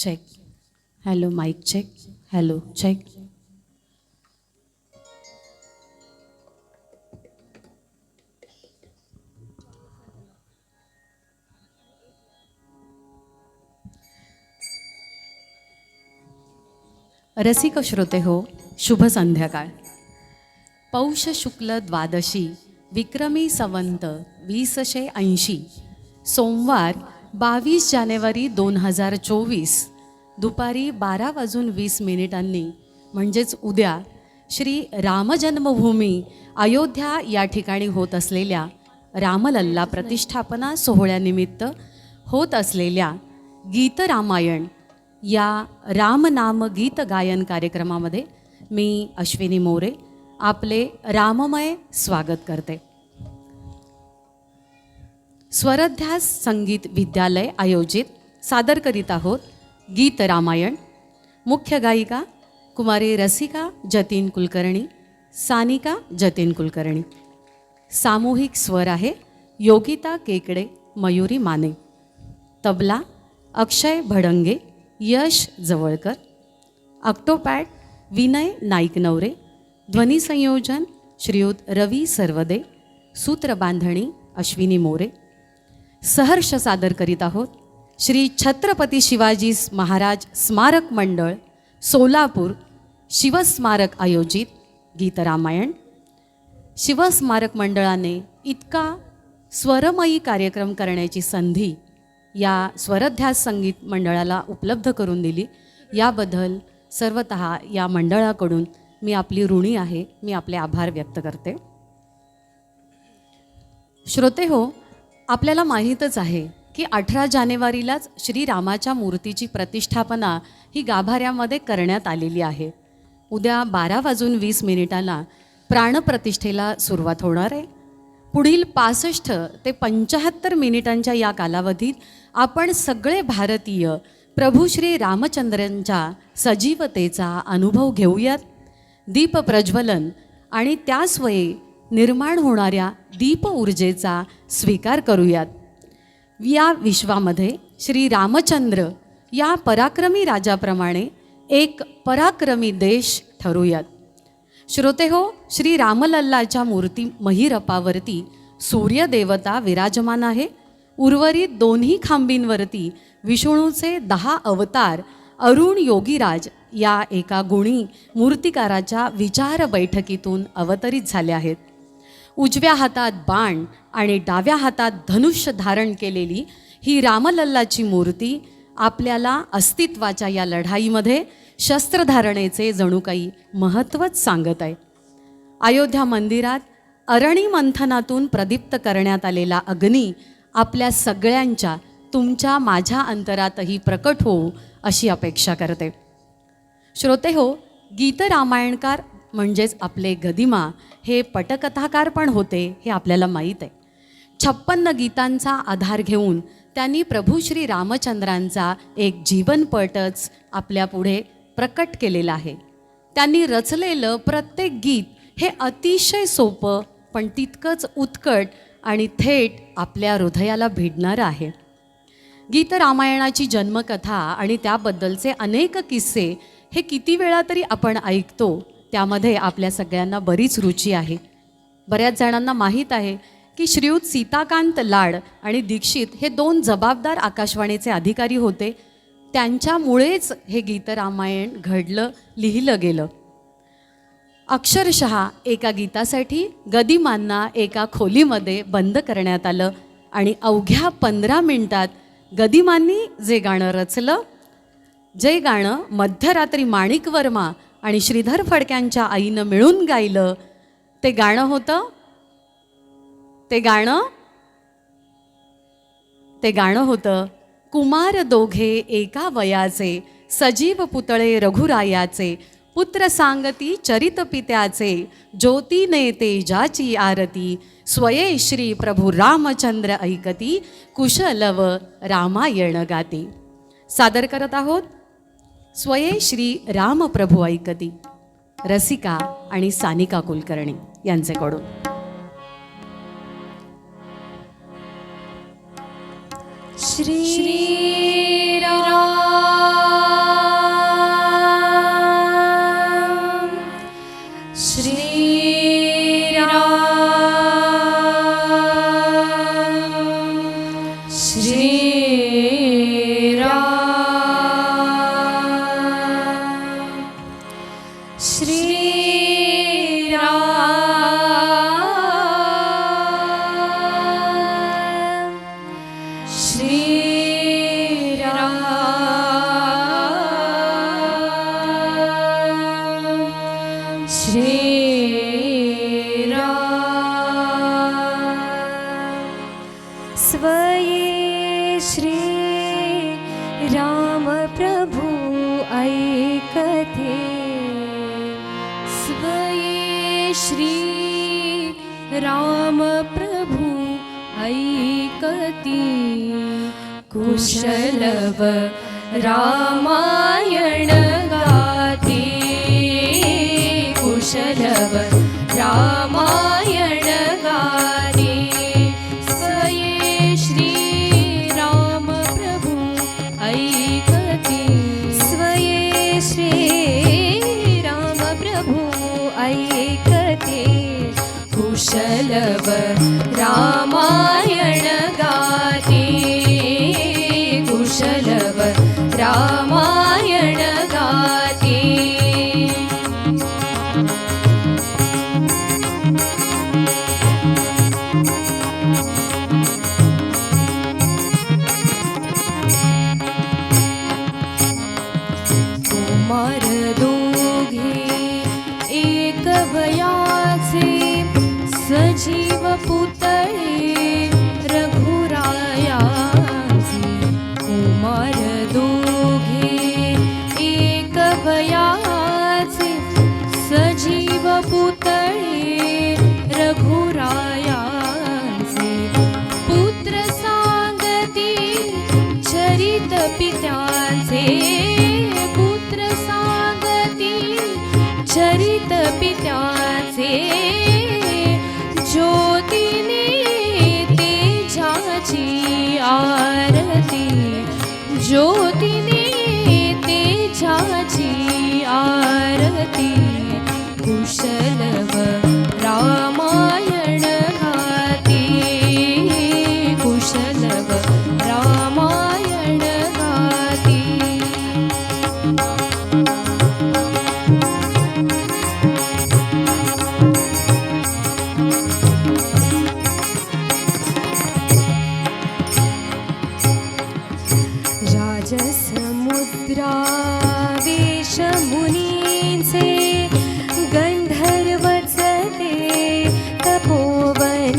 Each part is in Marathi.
Check. Hello mic check. Hello check. रसिक श्रोते हो, शुभ संध्याकाळ. पौष शुक्ल द्वादशी विक्रमी संवत 2080 सोमवार 22 जानेवारी 2024 दुपारी 12:20 म्हणजेच उद्या श्री रामजन्मभूमी अयोध्या या ठिकाणी होत असलेल्या रामलल्ला प्रतिष्ठापना सोहळ्यानिमित्त होत असलेल्या गीत रामायण या रामनाम गीत गायन कार्यक्रमामध्ये मी अश्विनी मोरे आपले राममय स्वागत करते. स्वरध्यास संगीत विद्यालय आयोजित सादर करीत आहोत गीत रामायण. मुख्य गायिका कुमारी रसिका जतीन कुलकर्णी, सानिका जतीन कुलकर्णी. सामूहिक स्वर आहे योगिता केकडे, मयुरी माने. तबला अक्षय भडंगे, यश जवळकर. ऑक्टोपॅड विनय नाईकनवरे. ध्वनिसंयोजन श्रीयुत रवी सर्वदे. सूत्रबांधणी अश्विनी मोरे. सहर्ष सादर करीत आहोत श्री छत्रपती शिवाजी महाराज स्मारक मंडळ सोलापूर शिवस्मारक आयोजित गीत रामायण. शिवस्मारक मंडळाने इतका स्वरमयी कार्यक्रम करण्याची संधी या स्वरध्यास संगीत मंडळाला उपलब्ध करून दिली, याबद्दल सर्वतः या मंडळाकडून मी आपली ऋणी आहे. मी आपले आभार व्यक्त करते. श्रोते हो, आपल्याला माहीतच आहे की 18 जानेवारीलाच श्रीरामाच्या मूर्तीची प्रतिष्ठापना ही गाभाऱ्यामध्ये करण्यात आलेली आहे. उद्या 12:20 प्राणप्रतिष्ठेला सुरुवात होणार आहे. पुढील 65 ते 75 मिनिटांच्या या कालावधीत आपण सगळे भारतीय प्रभू श्री रामचंद्रांच्या सजीवतेचा अनुभव घेऊयात. दीप प्रज्वलन आणि त्यास्वये निर्माण होणाऱ्या दीप ऊर्जेचा स्वीकार करूयात. या विश्वामध्ये श्री रामचंद्र या पराक्रमी राजाप्रमाणे एक पराक्रमी देश ठरूयात. श्रोते हो, श्री रामलल्लाच्या मूर्ती महिरपावरती सूर्यदेवता विराजमान आहे. उर्वरित दोन्ही खांबींवरती विष्णूचे 10 अवतार अरुण योगीराज या एका गुणी मूर्तिकाराच्या विचार बैठकीतून अवतरित झाले आहेत. उजव्या हातात बाण आणि डाव्या हातात धनुष्य धारण केलेली ही रामलल्लाची मूर्ती आपल्याला अस्तित्वाच्या या लढाईमध्ये शस्त्रधारणेचे जणू काही महत्त्वच सांगत आहे. अयोध्या मंदिरात अरणी मंथनातून प्रदीप्त करण्यात आलेला अग्नी आपल्या सगळ्यांच्या, तुमच्या माझ्या अंतरातही प्रकट होऊ अशी अपेक्षा करते. श्रोते हो, गीत रामायणकार म्हणजेच आपले गदिमा हे पटकथाकार पण होते हे आपल्याला माहीत आहे. 56 गीतांचा आधार घेऊन त्यांनी प्रभू श्री रामचंद्रांचा एक जीवनपटच आपल्या पुढे प्रकट केलेला आहे. त्यांनी रचलेलं प्रत्येक गीत हे अतिशय सोपं पण तितकंच उत्कट आणि थेट आपल्या हृदयाला भिडणारं आहे. गीत रामायणाची जन्मकथा आणि त्याबद्दलचे अनेक किस्से हे किती वेळा तरी आपण ऐकतो. त्यामध्ये आपल्या सगळ्यांना बरीच रुची आहे. बऱ्याच जणांना माहीत आहे की श्रीयुत सीताकांत लाड आणि दीक्षित हे 2 जबाबदार आकाशवाणीचे अधिकारी होते. त्यांच्यामुळेच हे गीत रामायण घडलं, लिहिलं गेलं. अक्षरशः एका गीतासाठी गदिमांना एका खोलीमध्ये बंद करण्यात आलं आणि अवघ्या 15 मिनिटात गदिमांनी जे गाणं रचलं, जे गाणं मध्यरात्री माणिक वर्मा आणि श्रीधर फडक्यांच्या आईनं मिळून गायलं, ते गाणं होतं कुमार दोघे एका वयाचे, सजीव पुतळे रघुरायाचे, पुत्र सांगती चरित पित्याचे, ज्योतीने तेजाची आरती, स्वये श्री प्रभू रामचंद्र ऐकती, कुशलव रामायण गाती. सादर करत आहोत स्वये श्री रामप्रभू ऐकती, रसिका आणि सानिका कुलकर्णी यांचेकडून. श्री राम स्वये श्री राम प्रभु ऐकते स्वये श्री राम प्रभु ऐकती कुशलव रामायण गाती कुशलव रामायण गाती स्वये श्री राम प्रभु ऐकती स्वये श्री राम प्रभु ऐकते कुशलव रामायण गाती कुशलव रामायण गाती कुमार दोघे एक वयाचे सजीव पुतळे रघुरायाचे कुमार दोघे एक वयाचे सजीव पुतळे रघुरायाचे पुत्र सांगती चरित पित्याचे पुत्र सांगती चरित पित्याचे ज्योतिने तेजाची आरती ज्योतिने तेजाची आरती कुशलव रामायण गाती कुशलव रामायण गाती राजसमुद्रावेश मुनींचे गंधर्वचते तपोवनेचे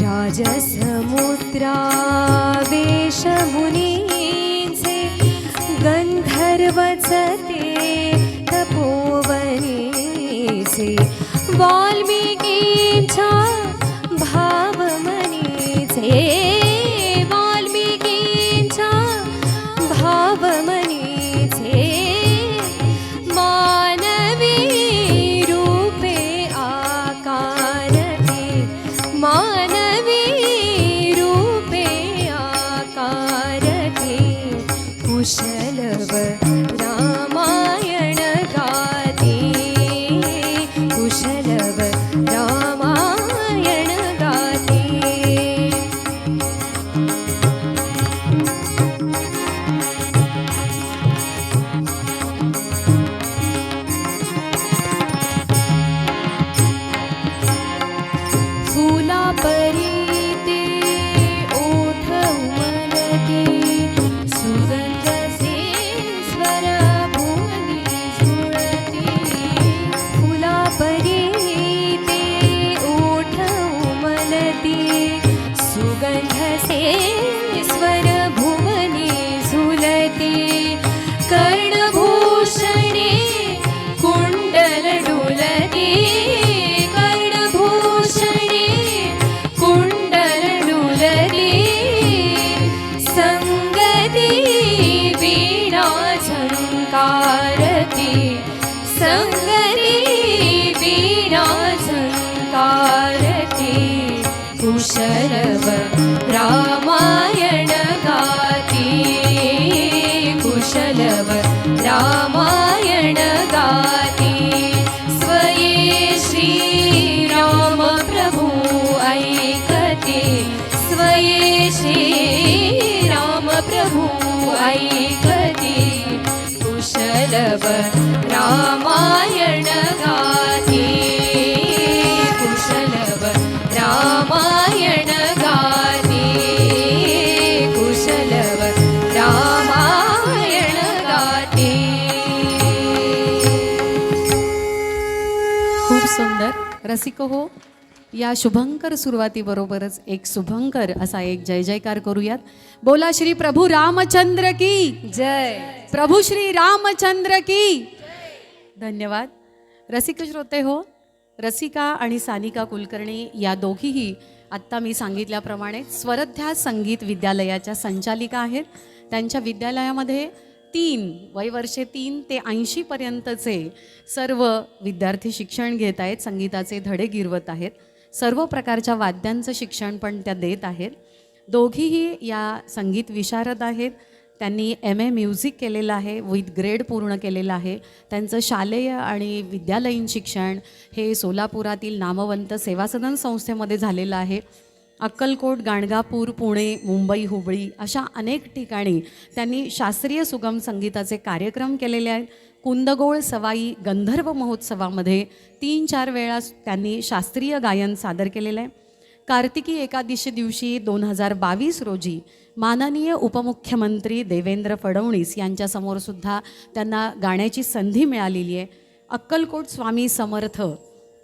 राजसमुद्रावेश मुनींचे गंधर्वचते तपोवनेचे वाल्मिकींच्या भावमनीचे वाल्मिकींच्या भावमनीचे मानवी रूपे आकारते मानवी रूपे आकारते कुशलव रामायण गाती कुशलव रामायण गाती फुला परीते ओठ उमलती सुगंध से स्वर भुवनी झुळती फुला परीते ओठ उमलती सुगंध से स्वर भुवनी झुलती कर्णभूषणे कुंडल डुलती कर्णभूषणे कुंडल डुलती संगती वीणा झंकारती संगती वीणा झंकारती कुशलव रामायण गा कुशलव रामायण गाते कुशलव रामायण गाते कुशलव रामायण गाते. खूप सुंदर. रसिक हो, या शुभंकर सुरुवातीबरोबरच एक शुभंकर असा एक जय जयकार करूयात. बोला श्री प्रभू रामचंद्र की जय. प्रभू श्री रामचंद्र की. धन्यवाद. रसिक श्रोते हो, रसिका आणि सानिका कुलकर्णी या दोघीही आत्ता मी सांगितल्याप्रमाणे स्वरध्यास संगीत विद्यालयाच्या संचालिका आहेत. त्यांच्या विद्यालयामध्ये वयवर्षे 3 ते 80 पर्यंतचे सर्व विद्यार्थी शिक्षण घेत आहेत, संगीताचे धडे गिरवत आहेत. सर्व प्रकारच्या वाद्यांचं शिक्षण पण त्या देत आहेत. दोघीही या संगीत विशारद आहेत. त्यांनी MA म्युझिक केलेलं आहे, विथ ग्रेड पूर्ण केलेलं आहे. त्यांचं शालेय आणि विद्यालयीन शिक्षण हे सोलापुरातील नामवंत सेवासदन संस्थेमध्ये झालेलं आहे. अक्कलकोट, गाणगापूर, पुणे, मुंबई, हुबळी अशा अनेक ठिकाणी त्यांनी शास्त्रीय सुगम संगीताचे कार्यक्रम केलेले आहेत. कुंदगोळ सवाई गंधर्व महोत्सवामध्ये 3-4 वेळा त्यांनी शास्त्रीय गायन सादर केलेलं आहे. कार्तिकी एकादशी दिवशी 2022 रोजी माननीय उपमुख्यमंत्री देवेंद्र फडणवीस यांच्यासमोरसुद्धा त्यांना गाण्याची संधी मिळालेली आहे. अक्कलकोट स्वामी समर्थ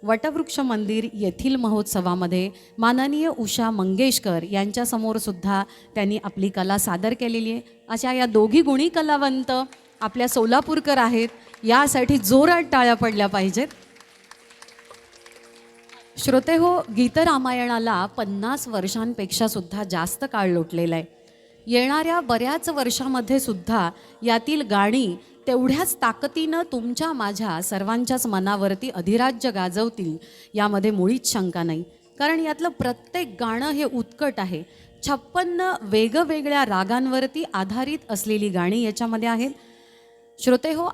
वटवृक्ष मंदिर येथील महोत्सवामध्ये माननीय उषा मंगेशकर यांच्यासमोरसुद्धा त्यांनी आपली कला सादर केलेली आहे. अशा या दोघी गुणी कलावंत आपल्या सोलापूरकर आहेत. यासाठी जोरात टाळ्या पडल्या पाहिजेत. श्रोते हो, गीतरामायणाला 50 वर्षांपेक्षा सुद्धा जास्त काळ लोटलेला आहे. येणाऱ्या बऱ्याच वर्षामध्ये सुद्धा यातील गाणी तेवढ्याच ताकदीनं तुमच्या माझ्या सर्वांच्याच मनावरती अधिराज्य गाजवतील यामध्ये मुळीच शंका नाही. कारण यातलं प्रत्येक गाणं हे उत्कट आहे. 56 वेगवेगळ्या रागांवरती आधारित असलेली गाणी याच्यामध्ये आहेत. श्रोते हो,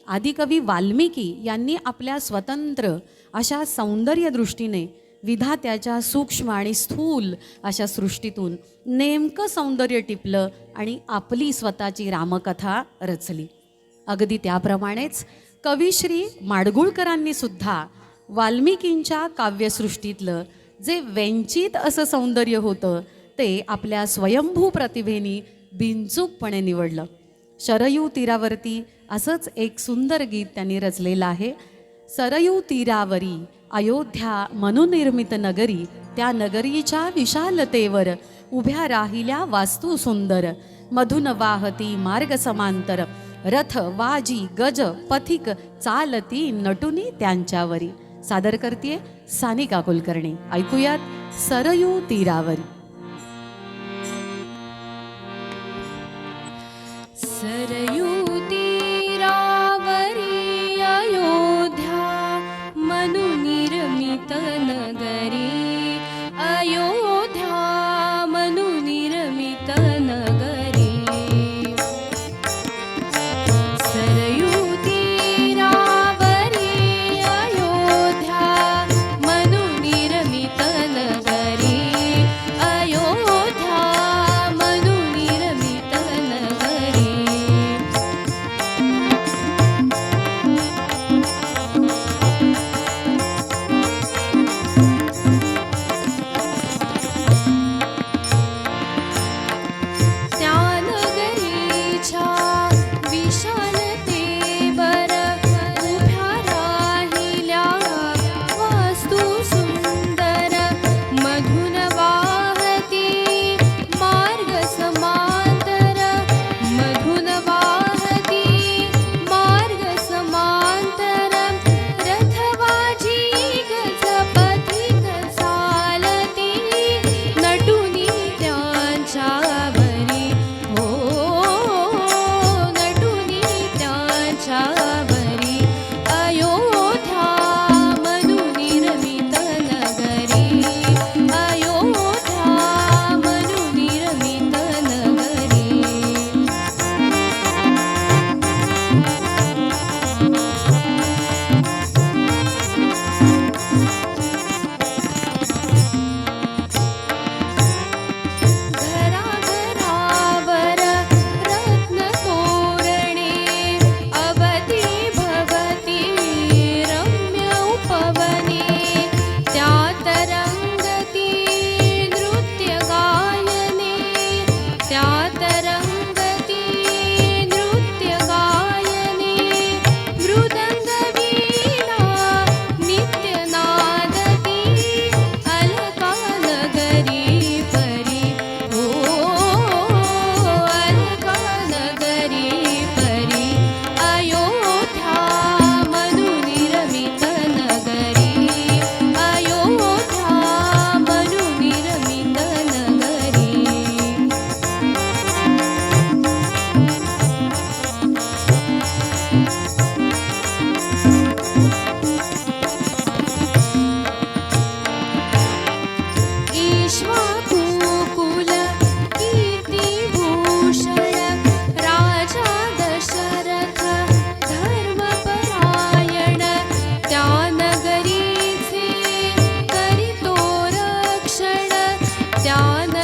आदिकवी वाल्मिकी यांनी आपल्या स्वतंत्र अशा सौंदर्य दृष्टीने विधात्याच्या सूक्ष्म आणि स्थूल अशा सृष्टीतून नेमकं सौंदर्य टिपलं आणि आपली स्वतःची रामकथा रचली. अगदी त्याप्रमाणेच कविश्री माडगुळकरांनी सुद्धा वाल्मिकींच्या काव्यसृष्टीतलं जे वेंचित असं सौंदर्य होतं ते आपल्या स्वयंभू प्रतिभेनी बिनचूकपणे निवडलं. शरयू तीरावरती असंच एक सुंदर गीत त्यांनी रचलेलं आहे. सरयू तीरावरी अयोध्या मनुनिर्मित नगरी, त्या नगरीच्या विशालतेवर उभ्या राहिल्या वास्तू सुंदर. मधुन वाहती मार्ग समांतर, रथ वाजी गज पथिक चालती नटुनी त्यांच्यावरी. सादर करते सानिका कुलकर्णी. ऐकूयात सरयू तीरावरी. सरयू तीरावरी अयोध्या मनुनिर्मित नगरी, अयोध्या मनुनिर्मित नगरी. सरयू तीरावरी अयोध्या मनुनिर्मित नगरी,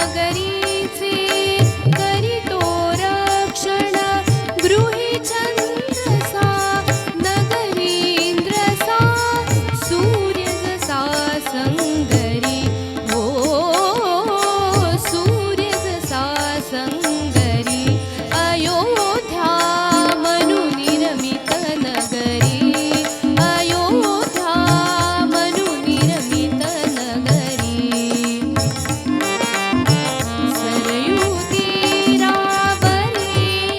नगरीचे करीतो रक्षण गृही चंद्रसा नगरींद्रसा सूर्य जसा संगरी हो सूर्य जसा संगरी अयोध्या मनु निर्मित नगरी अयोध्या मनु निर्मित नगरी सरयू तीरावरी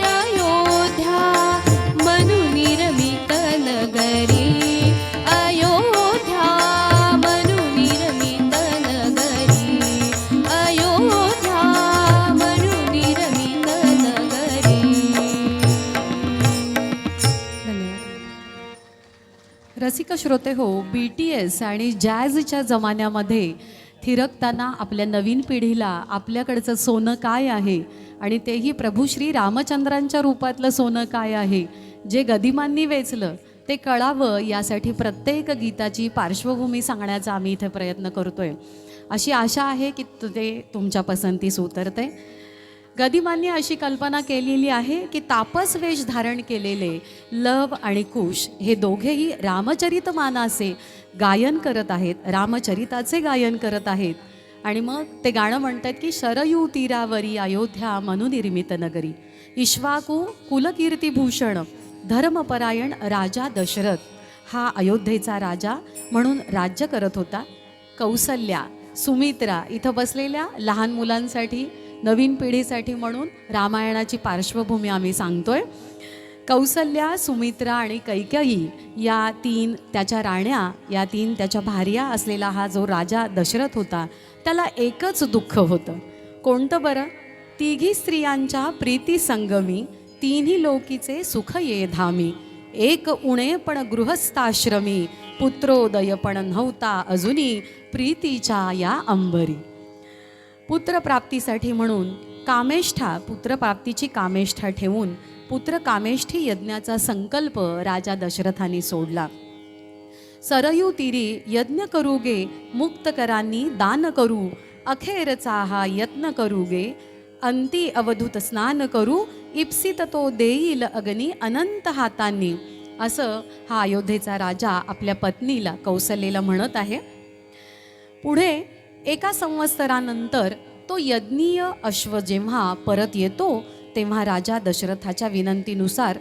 अयोध्या मनु निर्मित नगरी अयोध्या मनु निर्मित नगरी अयोध्या मनु निर्मित नगरी. धन्यवाद. रसिक श्रोते हो, BTS आणि जॅझच्या जमान्यामध्ये थिरकताना आपल्या नवीन पिढीला आपल्याकडचं सोनं काय आहे आणि तेही प्रभू श्री रामचंद्रांच्या रूपातलं सोनं काय आहे जे गदिमांनी वेचलं ते कळावं यासाठी प्रत्येक गीताची पार्श्वभूमी सांगण्याचा आम्ही इथे प्रयत्न करतोय. अशी आशा आहे की ते तुमच्या पसंतीस उतरते. गदिमांनी अशी कल्पना केलेली आहे की तापस वेश धारण केलेले लव आणि कुश हे दोघेही रामचरितमानाचे गायन करत आहेत, रामचरिताचे गायन करत आहेत. आणि मग ते गाणं म्हणतात की शरयू तीरावरी अयोध्या मनुनिर्मित नगरी. इक्ष्वाकू कुलकीर्तिभूषण धर्मपरायण राजा दशरथ हा अयोध्येचा राजा म्हणून राज्य करत होता. कौसल्या सुमित्रा इथं बसलेल्या लहान मुलांसाठी नवीन पिढीसाठी म्हणून रामायणाची पार्श्वभूमी आम्ही सांगतोय. कौसल्या सुमित्रा आणि कैकेयी या तीन त्याच्या राण्या, या तीन त्याच्या भार्या असलेला हा जो राजा दशरथ होता त्याला एकच दुःख होतं. कोणतं बरं? तिघी स्त्रियांच्या प्रीती संगमी तिन्ही लोकीचे सुख ये धामी. एक उणे पण गृहस्थाश्रमी पुत्रोदय पण नव्हता अजूनी प्रीतीच्या या अंबरी. पुत्रप्राप्तीसाठी म्हणून कामेष्ठा पुत्रप्राप्तीची कामेष्ठा ठेवून पुत्रकामेष्ठी यज्ञाचा संकल्प राजा दशरथांनी सोडला. सरयू तीरी यज्ञ करू गे मुक्तकरांनी दान करू अखेरचा हा यत्न करू गे अंती अवधूत स्नान करू इप्सित तो देईल अग्नी अनंत हातांनी. असं हा अयोध्येचा राजा आपल्या पत्नीला कौसल्येला म्हणत आहे. पुढे एका संवत्सरानंतर तो यज्ञीय अश्व जेव्हा परत येतो तेव्हा राजा दशरथाच्या विनंतीनुसार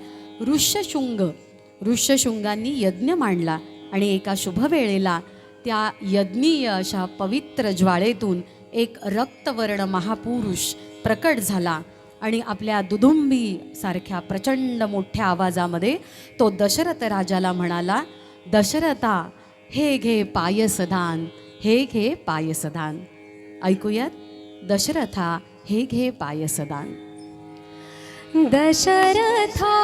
ऋष्यशृंगांनी यज्ञ मांडला आणि एका शुभवेळेला त्या यज्ञीय अशा पवित्र ज्वाळेतून एक रक्तवर्ण महापुरुष प्रकट झाला आणि आपल्या दुदुंबी सारख्या प्रचंड मोठ्या आवाजामध्ये तो दशरथ राजाला म्हणाला, दशरथा हे घे पायसदान, हे घे पायसदान. ऐकूयात, दशरथा हे घे पायसदान. दशरथा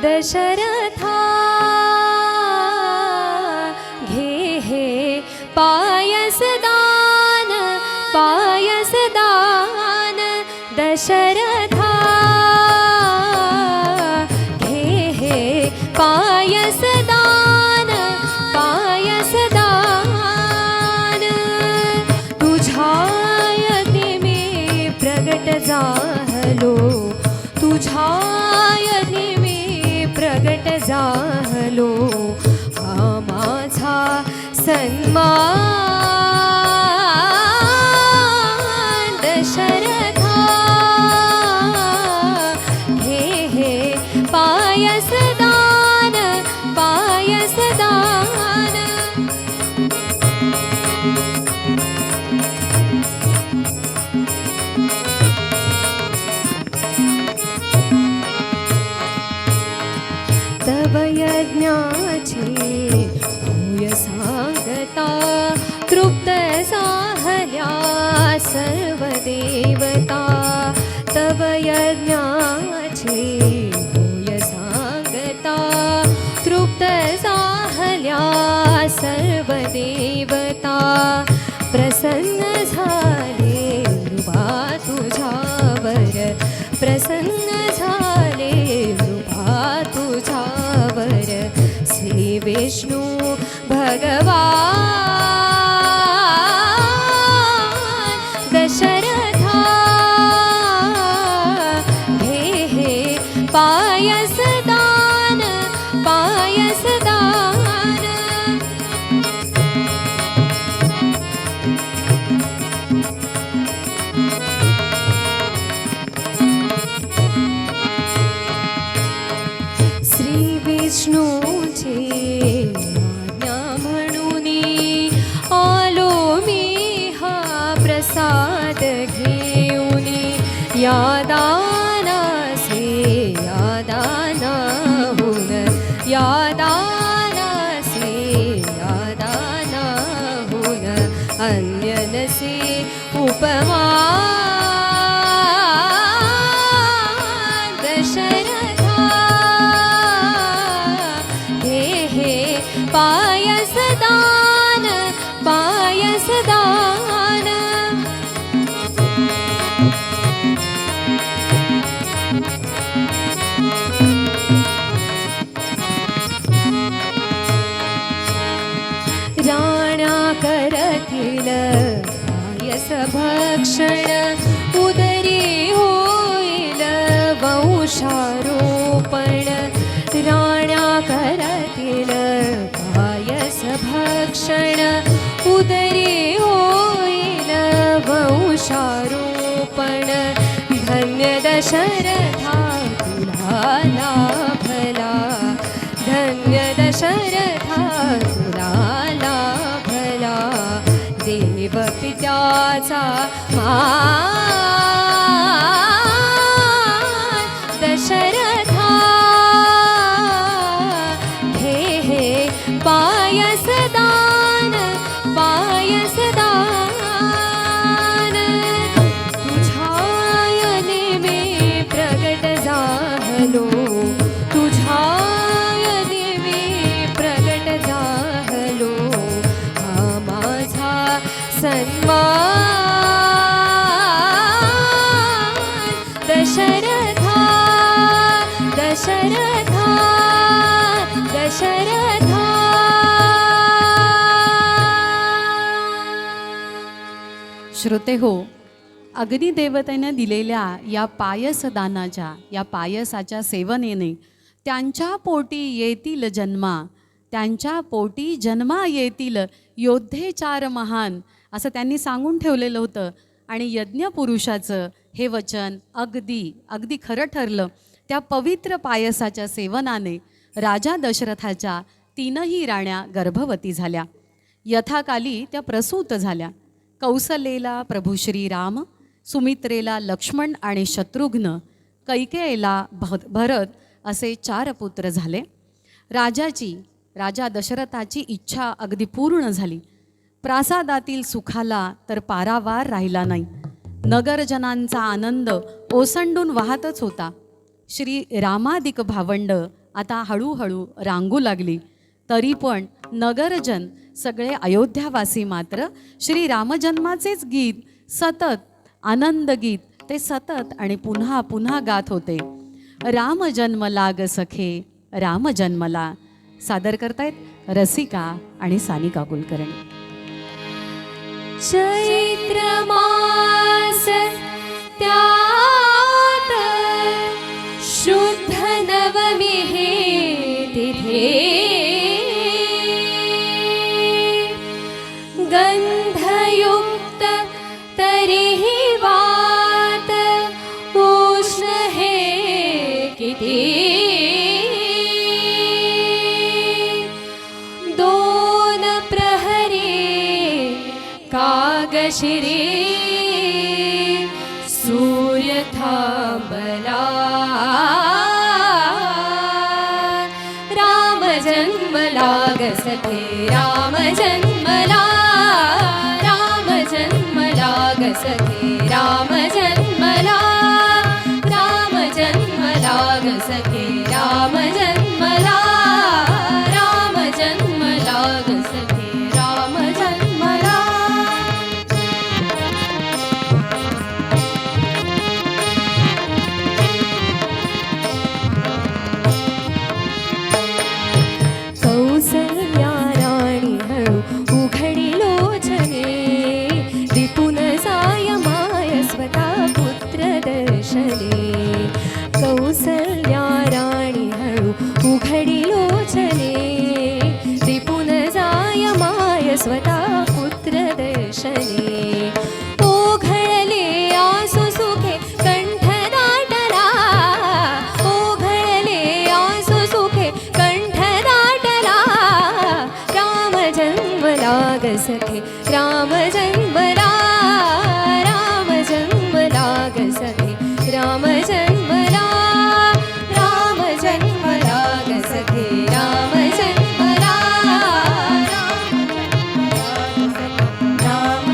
दशरथा घे हे पायसदान पायसदान. दशरथा घे हे पायसदान पायसदान. तुझ्या यज्ञे प्रगट झालो तुझ्या यज्ञे प्रगट झालो हा माझा सन्मान. दशरथा हे हे पायसदान पायसदान. तव यज्ञाची होय सांगता तृप्त झाल्या सर्व देवता. तव यज्ञाची होय सांगता तृप्त झाल्या सर्व देवता. प्रसन्न झाले नृपा तुझ्यावर प्रसन्न झाले नृपा तुझ्यावर. श्री विष्णू भगवान अन्य नसे उपमा दशरथा हे पायसदान पायसदान राणा करतील पायस भक्षण उदरी होईल वंशारोपण राणा करतील पायस भक्षण उदरी होईल वंशारोपण धन्य दशरथा तुला लाभला धन्य दशरथा तुला लाभला देव पित्याचा मान दशरथा हे पायसदान पायसदान तुझ्यायने मे प्रगट झालो तुझ्यायने मे प्रगट झालो हा माझा सन्मान दशरथा दशरथा दशरथा श्रोते हो, अग्निदेवतेने दिलेल्या या पायसदानाच्या या पायसाच्या सेवनेने त्यांच्या पोटी येतील जन्मा त्यांच्या पोटी जन्मा येतील योद्धे चार महान असं त्यांनी सांगून ठेवलेलं होतं. आणि यज्ञपुरुषाचं हे वचन अगदी खरं ठरलं. त्या पवित्र पायसाच्या सेवनाने राजा दशरथाच्या 3ही राण्या गर्भवती झाल्या. यथाकाली त्या प्रसूत झाल्या. कौसलेला प्रभू श्रीराम, सुमित्रेला लक्ष्मण आणि शत्रुघ्न, कैकेयीला भरत असे 4 पुत्र झाले. राजा दशरथाची इच्छा अगदी पूर्ण झाली. प्रासादातील सुखाला तर पारावार राहिला नाही. नगरजनांचा आनंद ओसंडून वाहतच होता. श्री रामादिक भावंड आता हळूहळू रांगू लागली. तरी पण नगरजन सगळे अयोध्यावासी मात्र श्री रामजन्माचेच गीत सतत आनंद गीत ते सतत आणि पुन्हा पुन्हा गात होते. राम जन्मला ग सखे राम जन्मला. सादर करतायत रसिका आणि सानिका कुलकर्णी. चैत्र मास त्यात शुद्ध नवमी हे तिथे गंधयुक्त तरीही वात उष्ण हे किती. दोन प्रहरी कागशिरी सूर्य थांबला. राम जन्मला ग सखे राम जन्मला. राम जन्मला ग सखे राम जन्मला. राम जन्मला ग सखे राम जन्मला. राम जन्मला ग सखे राम जन्मला. कौसल्या राणी हळू उघडी लोचने रिपुन जाय माय स्वतः पुत्र दर्शने. कौसल्या राणी हळू उघडी लोचने रिपुन जाय माय स्वतः पुत्र दर्शने. ओघळले आसु सुखे कंठ दाटला. ओघळले आसु सुखे कंठ दाटला. राम जन्मला ग सखे राम जन्मला. राम जन्मला ग सखे राम जन्मला. राम जन्मला ग सखे राम जन्मला. राम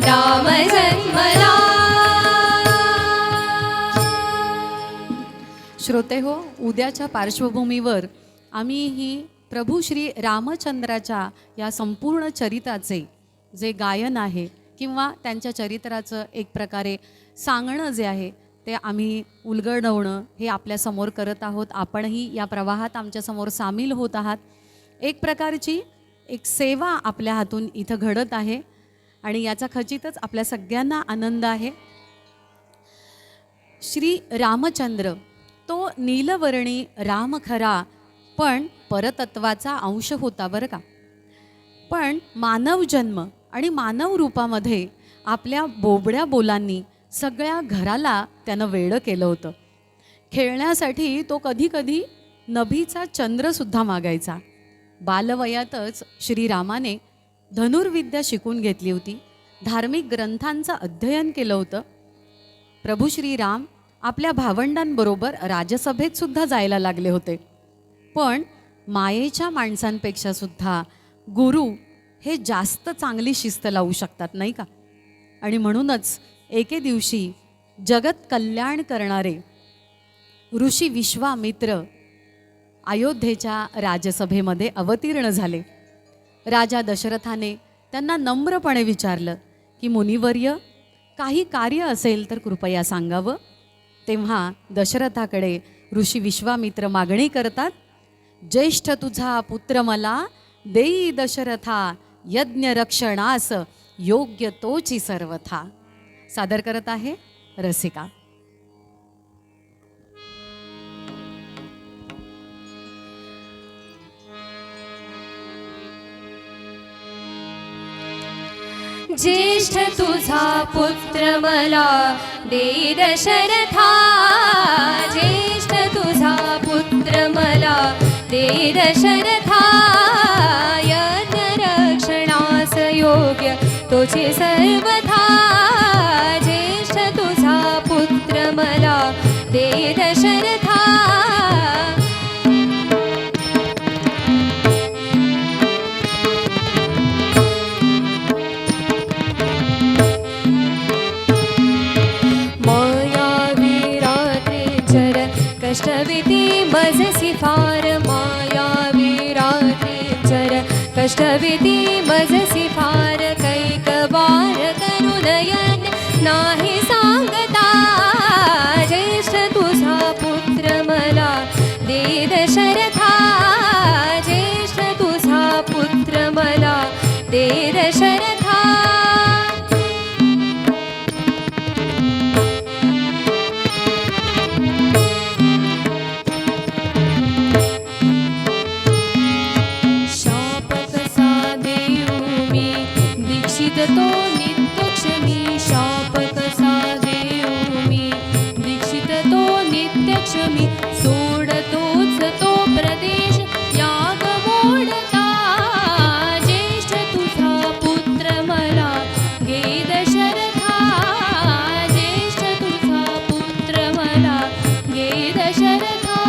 राम जन्मला. श्रोते हो, उद्याच्या पार्श्वभूमीवर आम्ही ही प्रभू श्री रामचंद्राच्या या संपूर्ण चरिताचे जे गायन आहे किंवा त्यांच्या चरित्राचं एक प्रकारे सांगणं जे आहे ते आम्ही उलगडवणं हे आपल्यासमोर करत आहोत. आपणही या प्रवाहात आमच्यासमोर सामील होत आहात. एक प्रकारची एक सेवा आपल्या हातून इथं घडत आहे आणि याचा खचितच आपल्या सगळ्यांना आनंद आहे. श्री रामचंद्र तो नीलवर्णी राम खरा, पण परतत्वाचा अंश होता बरं का. पण मानव जन्म आणि मानव रूपामध्ये आपल्या बोबड्या बोलांनी सगळ्या घराला त्यानं वेडं केलं होतं. खेळण्यासाठी तो कधीकधी नभीचा चंद्रसुद्धा मागायचा. बालवयातच श्रीरामाने धनुर्विद्या शिकून घेतली होती, धार्मिक ग्रंथांचं अध्ययन केलं होतं. प्रभू श्रीराम आपल्या भावंडांबरोबर राजसभेत सुद्धा जायला लागले होते. पण मायेच्या माणसांपेक्षा सुद्धा गुरु हे जास्त चांगली शिस्त लावू शकतात, नाही का. आणि म्हणूनच एके दिवशी जगत कल्याण करणारे ऋषी विश्वामित्र अयोध्येच्या राजसभेमध्ये अवतीर्ण झाले. राजा दशरथाने त्यांना नम्रपणे विचारलं की मुनिवर्य, काही कार्य असेल तर कृपया सांगावं. तेव्हा दशरथाकडे ऋषी विश्वामित्र मागणी करतात, ज्येष्ठ तुझा पुत्र मला देई दशरथा, यज्ञ रक्षणास योग्य तोची सर्वथा. सादर करत आहे रसिका. ज्येष्ठ तुझा पुत्र मला दे दशरथा, ज्येष्ठ तुझा पुत्र मला दे दशरथा, यज्ञ रक्षणास योग्य तोचे सर्वथा, ज्येष्ठ तुझा पुत्र मला दे दशरथा. कष्टविधी मजसी फार, मायावी रात्रीचर कष्टविधी मजसी फार, कैक बार करू नयन नाही सांगता, ज्येष्ठ तुझा पुत्र मला दे दशरथा, ज्येष्ठ तुझा पुत्र मला दे दशरथा. तो नित्यक्षमी शाप कसा देऊ मी, दीक्षित तो नित्यक्षमी, सोडतोच तो प्रदेश याग मोडता, ज्येष्ठ तुझा पुत्र मला घे दशरथा, ज्येष्ठ तुझा पुत्र मला घे दशरथा.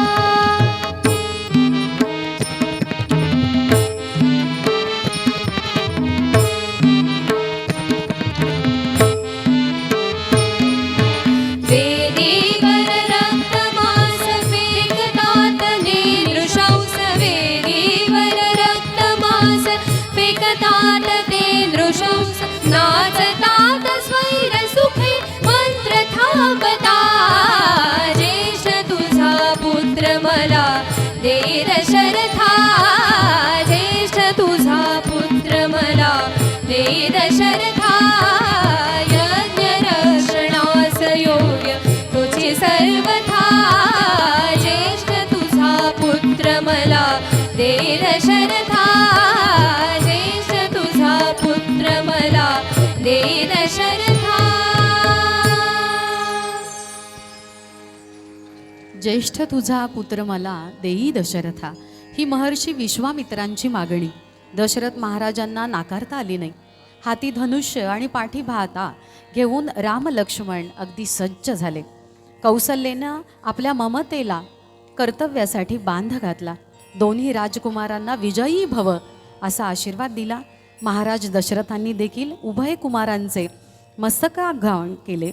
नाचतात स्वैर सुखे मंत्र थांबता, ज्येष्ठ तुझा पुत्र मला दे दशरथा, ज्येष्ठ तुझा पुत्र मला दे दशरथा, यज्ञ रक्षणास योग्य तुझे सर्वथा, ज्येष्ठ तुझा पुत्र मला दे दशरथा, ज्येष्ठ तुझा पुत्र मला दे दशरथा. ज्येष्ठ तुझा पुत्र मला देई दशरथा ही महर्षी विश्वामित्रांची मागणी दशरथ महाराजांना नाकारता आली नाही. हाती धनुष्य आणि पाठी भाता घेऊन राम लक्ष्मण अगदी सज्ज झाले. कौसल्येनं आपल्या ममतेला कर्तव्यासाठी बांध घातला. दोन्ही राजकुमारांना विजयी भव असा आशीर्वाद दिला. महाराज दशरथांनी देखील उभय कुमारांचे मस्तकाग्रहण केले.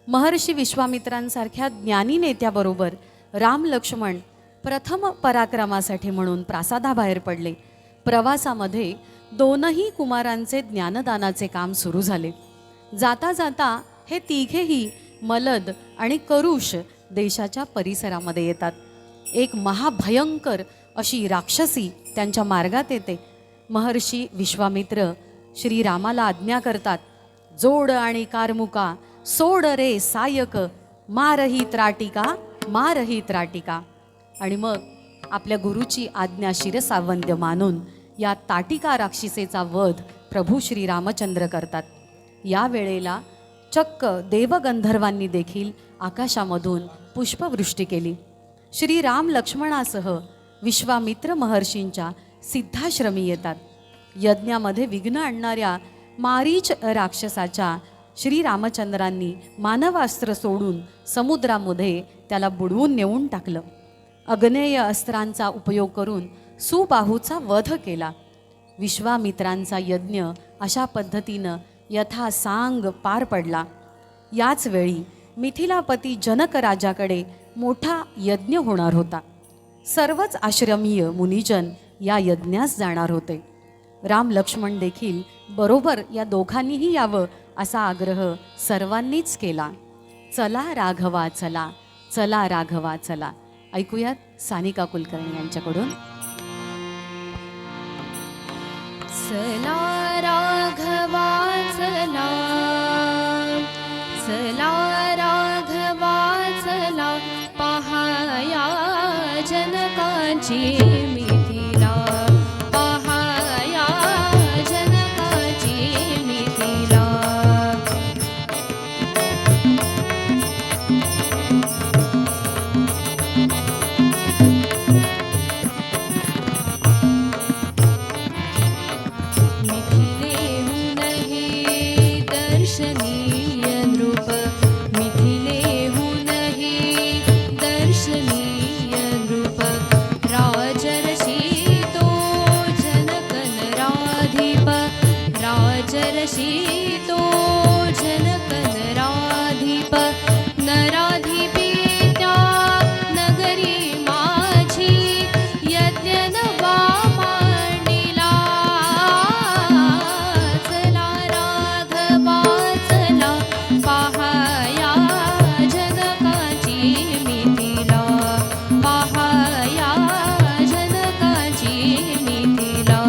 महर्षी विश्वामित्रांसारख्या ज्ञानी नेत्याबरोबर राम लक्ष्मण प्रथम पराक्रमासाठी म्हणून प्रासादाबाहेर पडले. प्रवासामध्ये दोनही कुमारांचे ज्ञानदानाचे काम सुरू झाले. जाता जाता हे तिघेही मलद आणि करुष देशाच्या परिसरामध्ये येतात. एक महाभयंकर अशी राक्षसी त्यांच्या मार्गात येते. महर्षी विश्वामित्र श्रीरामाला आज्ञा करतात, जोड आणि कारमुका सोड रे सायक, मारही त्राटिका मारही त्राटिका. आणि मग आपल्या गुरुची आज्ञा शिरसावंद्य मानून या ताटिका राक्षसीचा वध प्रभू श्रीरामचंद्र करतात. या वेळेला चक्क देवगंधर्वांनी देखील आकाशामधून पुष्पवृष्टी केली. श्रीराम लक्ष्मणासह विश्वामित्र महर्षींच्या सिद्धाश्रमी येतात. यज्ञामध्ये विघ्न आणणाऱ्या मारीच राक्षसाच्या श्रीरामचंद्रांनी मानवास्त्र सोडून समुद्रामध्ये त्याला बुडवून नेऊन टाकलं. अग्नेय अस्त्रांचा उपयोग करून सुबाहूचा वध केला. विश्वामित्रांचा यज्ञ अशा पद्धतीनं यथासांग पार पडला. याच वेळी मिथिलापती जनक राजाकडे मोठा यज्ञ होणार होता. सर्वच आश्रमीय मुनिजन या यज्ञास जाणार होते. राम लक्ष्मण देखील बरोबर या दोघांनीही यावं असा आग्रह सर्वांनीच केला. चला राघवा चला, चला राघवा चला. ऐकूयात सानिका कुलकर्णी यांच्याकडून. चला राघवा चला, चला राघवा चला, पहाया जनकाची मिथिला, पहाया जनकाची मिथिला. राजर्षी तो जनकन राधिप, नराधिपी त्या नगरी माझी, यज्ञ नवा मांडिला. चला राघवा चला, पहाया जनकाची मिथिला, पहाया जनकाची मिथिला.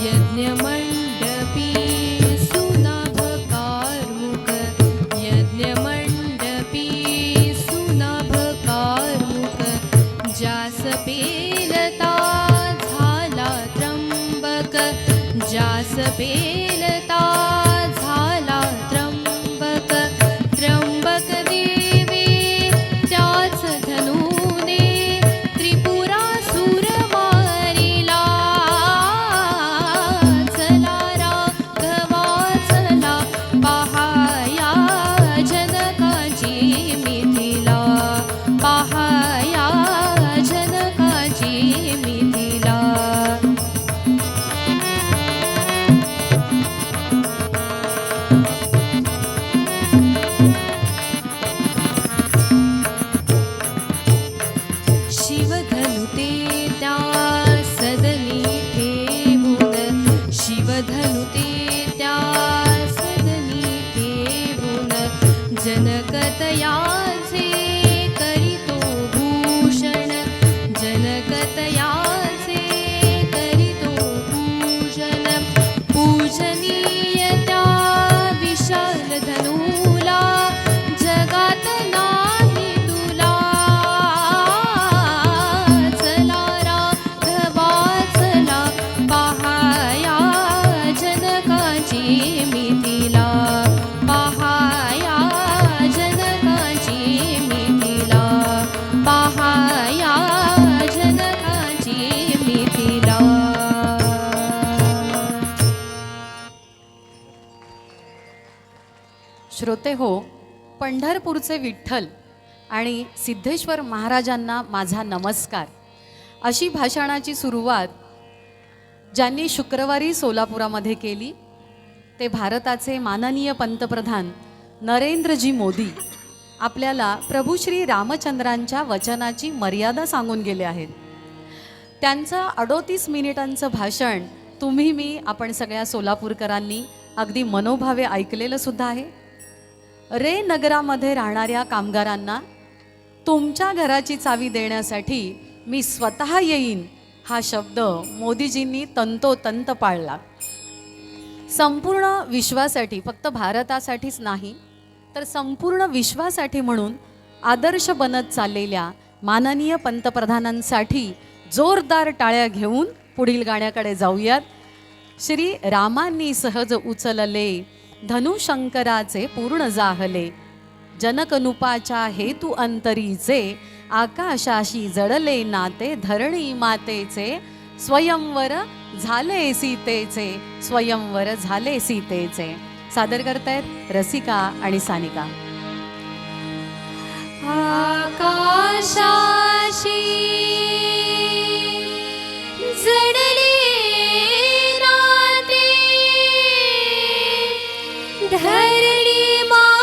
यज्ञमंडपी सुनाभकारमुख, यज्ञमंडपी सुनाभकारमुख, जास पेलता झाला त्र्यंबक, जास पेलता झाला त्र्यंबक. त्र्यंबक देवी त्याच धनुने त्रिपुरासुर मारिला. चला राघवा चला, पहाया जनकाची मिथिला, पहाया जनकाची मिथिला. शिवधनुते त्या सदनी ठेवून, शिवधनुते त्या सदनी ठेवून, जनकतयाचे करितो भूषण, जनकतयाचे करितो भूषण. पूजनीय त्या विशाल धनुला, जगात नाही तुला. चला राघवा चला, पहाया जनकाची मिथिला, पहाया जनकाची मिथिला, पहाया जनकाची मिथिला. श्रोते हो, पंढरपूरचे विठ्ठल आणि सिद्धेश्वर महाराजांना माझा नमस्कार, अशी भाषणाची सुरुवात ज्यांनी शुक्रवारी सोलापुरामध्ये केली ते भारताचे माननीय पंतप्रधान नरेंद्रजी मोदी आपल्याला प्रभू श्री रामचंद्रांच्या वचनाची मर्यादा सांगून गेले आहेत. त्यांचं 38 मिनिटांचं भाषण तुम्ही मी आपण सगळ्या सोलापूरकरांनी अगदी मनोभावे ऐकलेलं सुद्धा आहे. रे नगरामध्ये राहणाऱ्या कामगारांना तुमच्या घराची चावी देण्यासाठी मी स्वतः येईन हा शब्द मोदीजींनी तंतोतंत पाळला. संपूर्ण विश्वासाठी, फक्त भारतासाठीच नाही तर संपूर्ण विश्वासाठी म्हणून आदर्श बनत चाललेल्या माननीय पंतप्रधानांसाठी जोरदार टाळ्या घेऊन पुढील गाण्याकडे जाऊयात. श्री रामांनी सहज उचलले धनुशंकराचे पूर्ण जाहले, जनकनुपाच्या हेतू अंतरीचे आकाशाशी जडले नाते, धरणी मातेचे स्वयंवर झाले सीतेचे, स्वयंवर झाले सीतेचे. सादर करतायत रसिका आणि सानिका. आकाशाशी जडले नाते, धरणी मातेचे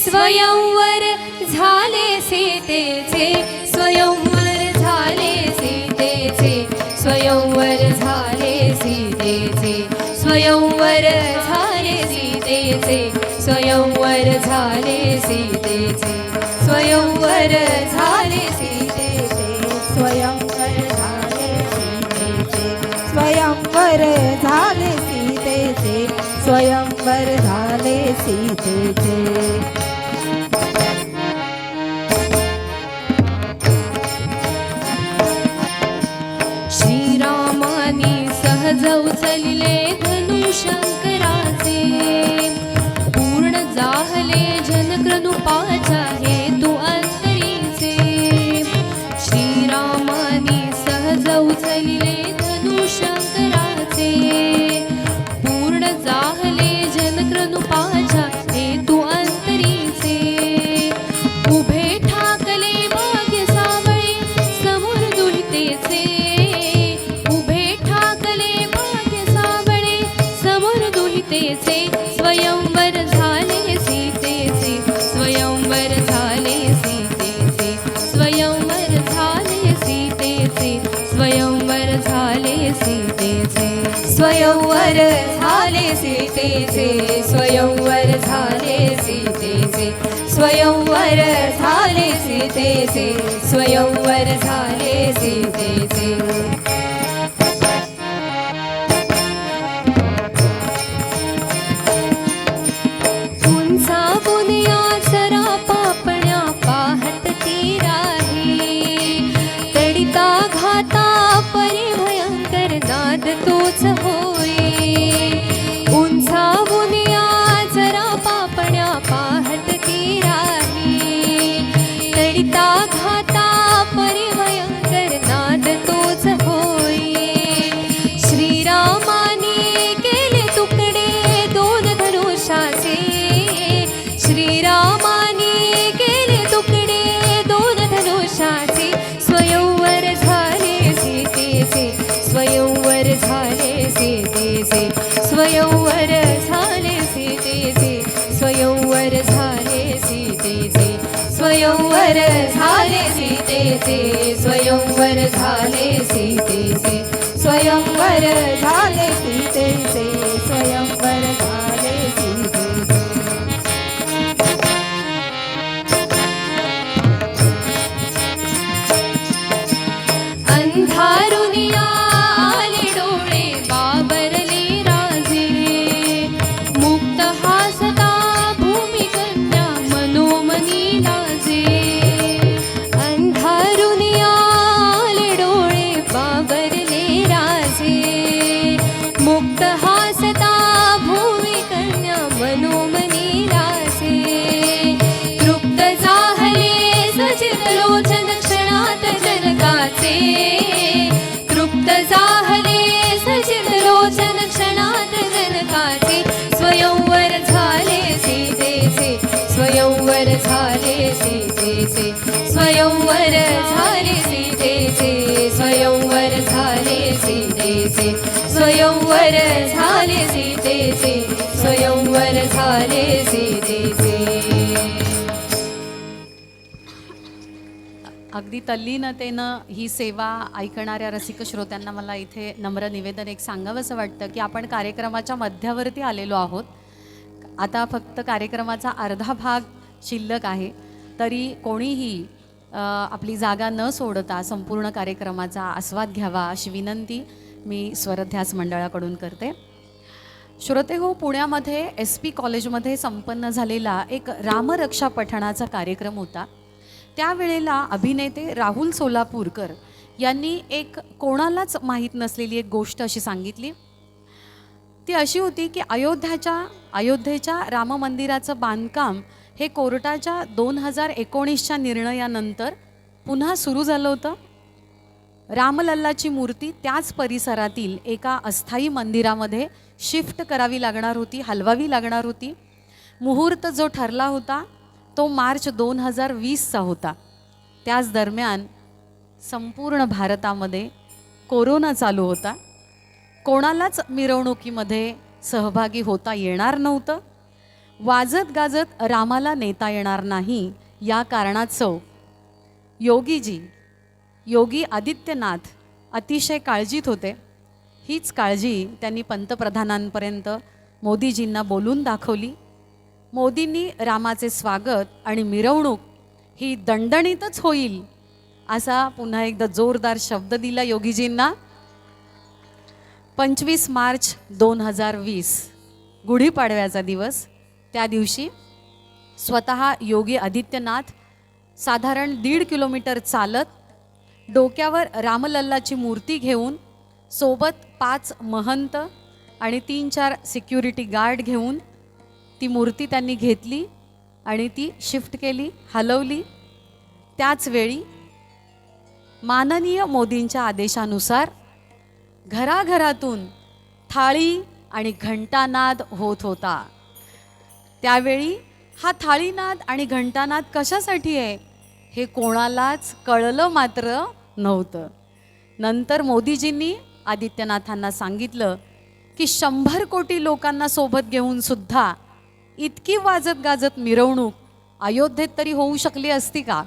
स्वयंवर झाले सीतेचे, स्वयंवर झाले सीतेचे, स्वयंवर झाले सीतेचे, स्वयंवर झाले सीतेचे, स्वयंवर झाले सीतेचे, स्वयंवर झाले सीतेचे, स्वयंवर झाले सीतेचे, स्वयंवर झाले सीतेचे, स्वयंवर झाले सीतेचे. श्रीरामानी सहज उचलले धनुशंकराचे, पूर्ण जाहले जनकृनुपाच्या हेतू अंतरीचे. श्रीरामानी सहज उचलले धनुशंकराचे, पूर्ण जाहले जनकृनुपाच्या हेतू अंतरीचे. उभे ठाकले भाग्य सावळे समोर दुहितेचे, उभे ठाकले भाग्य सावळे समोर दुहितेचे. स्वयंवर झाले सीतेचे, स्वयंवर झाले सीतेचे, स्वयंवर झाले सीतेचे, स्वयंवर झाले सीतेचे, स्वयंवर झाले सीतेचे, स्वयंवर झाले सीतेचे, स्वयंवर झाले सीतेचे, स्वयंवर झाले सीतेचे. उंचा बुनिया जरा पापण्या पाहत ती राही, तडिता घाता परिभयंकर नाद तोच होई. उंचा बुनिया जरा पापण्या पाहत ती राही, तडिता घाता परिभयंकर नाद तोच होई. श्रीरामाने केले तुकडे दोन धनुष्याचे, श्रीरामाने केले तुकडे दोन धनुष्याचे. स्वयंवर झाले सीतेचे, स्वयंवर झाले सीतेचे, स्वयंवर झाले सीतेचे, स्वयंवर झाले सीतेचे, स्वयंवर झाले सीतेचे, स्वयंवर झाले सीतेचे, स्वयंवर झाले सीतेचे, स्वयंवर झाले सीतेचे. अंधारुनिया आले डोळे बाबरले राजे, मुक्त हासता भूमिकन्या मनोमनी लाजे. अंधारुनिया आले डोळे बाबरले राजे, मुक्त हासता भूमिकन्या मनोमनी लाजे. तृप्त जाहले सचित लोचन क्षणात जनकाचे, तृप्त जाहले सचित लोचन क्षणात जनकाचे. स्वयंवर झाले सीतेचे स्वयंवर झाले सीतेचे स्वयंवर झाले सीतेचे स्वयंवर झाले सीतेचे स्वयंवर झाले सीतेचे स्वयंवर झाले सीतेचे. अगदी तल्लीनतेनं ही सेवा ऐकणाऱ्या रसिक श्रोत्यांना मला इथे नम्र निवेदन एक सांगावंसं वाटतं की आपण कार्यक्रमाच्या मध्यावरती आलेलो आहोत. आता फक्त कार्यक्रमाचा अर्धा भाग शिल्लक आहे, तरी कोणीही आपली जागा न सोडता संपूर्ण कार्यक्रमाचा आस्वाद घ्यावा अशी विनंती मी स्वरध्यास मंडळाकडून करते. श्रोते हो, पुण्यामध्ये SP कॉलेजमध्ये संपन्न झालेला एक रामरक्षा पठणाचा कार्यक्रम होता. त्यावेळेला अभिनेते राहुल सोलापूरकर यांनी एक कोणालाच माहीत नसलेली एक गोष्ट अशी सांगितली. ती अशी होती की अयोध्येच्या राम मंदिराचं बांधकाम हे कोर्टाच्या 2019च्या निर्णयानंतर पुन्हा सुरू झालं होतं. रामलल्लाची मूर्ती त्याच परिसरातील एका अस्थायी मंदिरामध्ये शिफ्ट करावी लागणार होती, हलवावी लागणार होती. मुहूर्त जो ठरला होता तो मार्च 2020चा होता. त्याच दरम्यान संपूर्ण भारतामध्ये कोरोना चालू होता. कोणालाच मिरवणुकीमध्ये सहभागी होता येणार नव्हतं. वाजत गाजत रामाला नेता येणार नाही या कारणास्तव योगी आदित्यनाथ अतिशय काळजीत होते. हीच काळजी त्यांनी पंतप्रधानांपर्यंत मोदीजींना बोलून दाखवली. मोदींनी रामाचे स्वागत आणि मिरवणूक ही दणदणीतच होईल असा पुन्हा एकदा जोरदार शब्द दिला योगीजींना. 25 मार्च 2020 गुढीपाडव्याचा दिवस. त्या दिवशी स्वतः योगी आदित्यनाथ साधारण 1.5 किलोमीटर चालत डोक्यावर रामलल्लाची मूर्ती घेऊन सोबत 5 महंत आणि 3-4 सिक्युरिटी गार्ड घेऊन ती मूर्ती त्यांनी घेतली आणि ती शिफ्ट केली, हलवली. त्याच वेळी माननीय मोदींच्या आदेशानुसार घराघरातून थाळी आणि घंटानाद होत होता. त्यावेळी हा थाळीनाद आणि घंटानाद कशासाठी आहे हे कोणालाच कळलं मात्र नव्हतं. नंतर मोदीजींनी आदित्यनाथांना सांगितलं की 100 कोटी लोकांना सोबत घेऊन सुद्धा इतकी वाजत गाजत मिरवणूक अयोध्येत तरी होऊ शकली असती का?